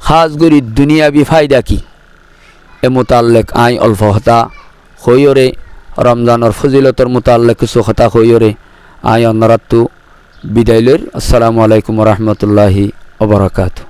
খাসগরি দুনিয়াবি ফায়দা কি এ মোতাল্লেক আই অল্প হতা হইরে রমজানের ফজিলতর মোতাল্লেক কিছু হতা হইরে আই অন্যরাত্তু বিদায় লইর। আসসালামু আলাইকুম রহমতুল্লাহি ওয়া বারাকাতুহু।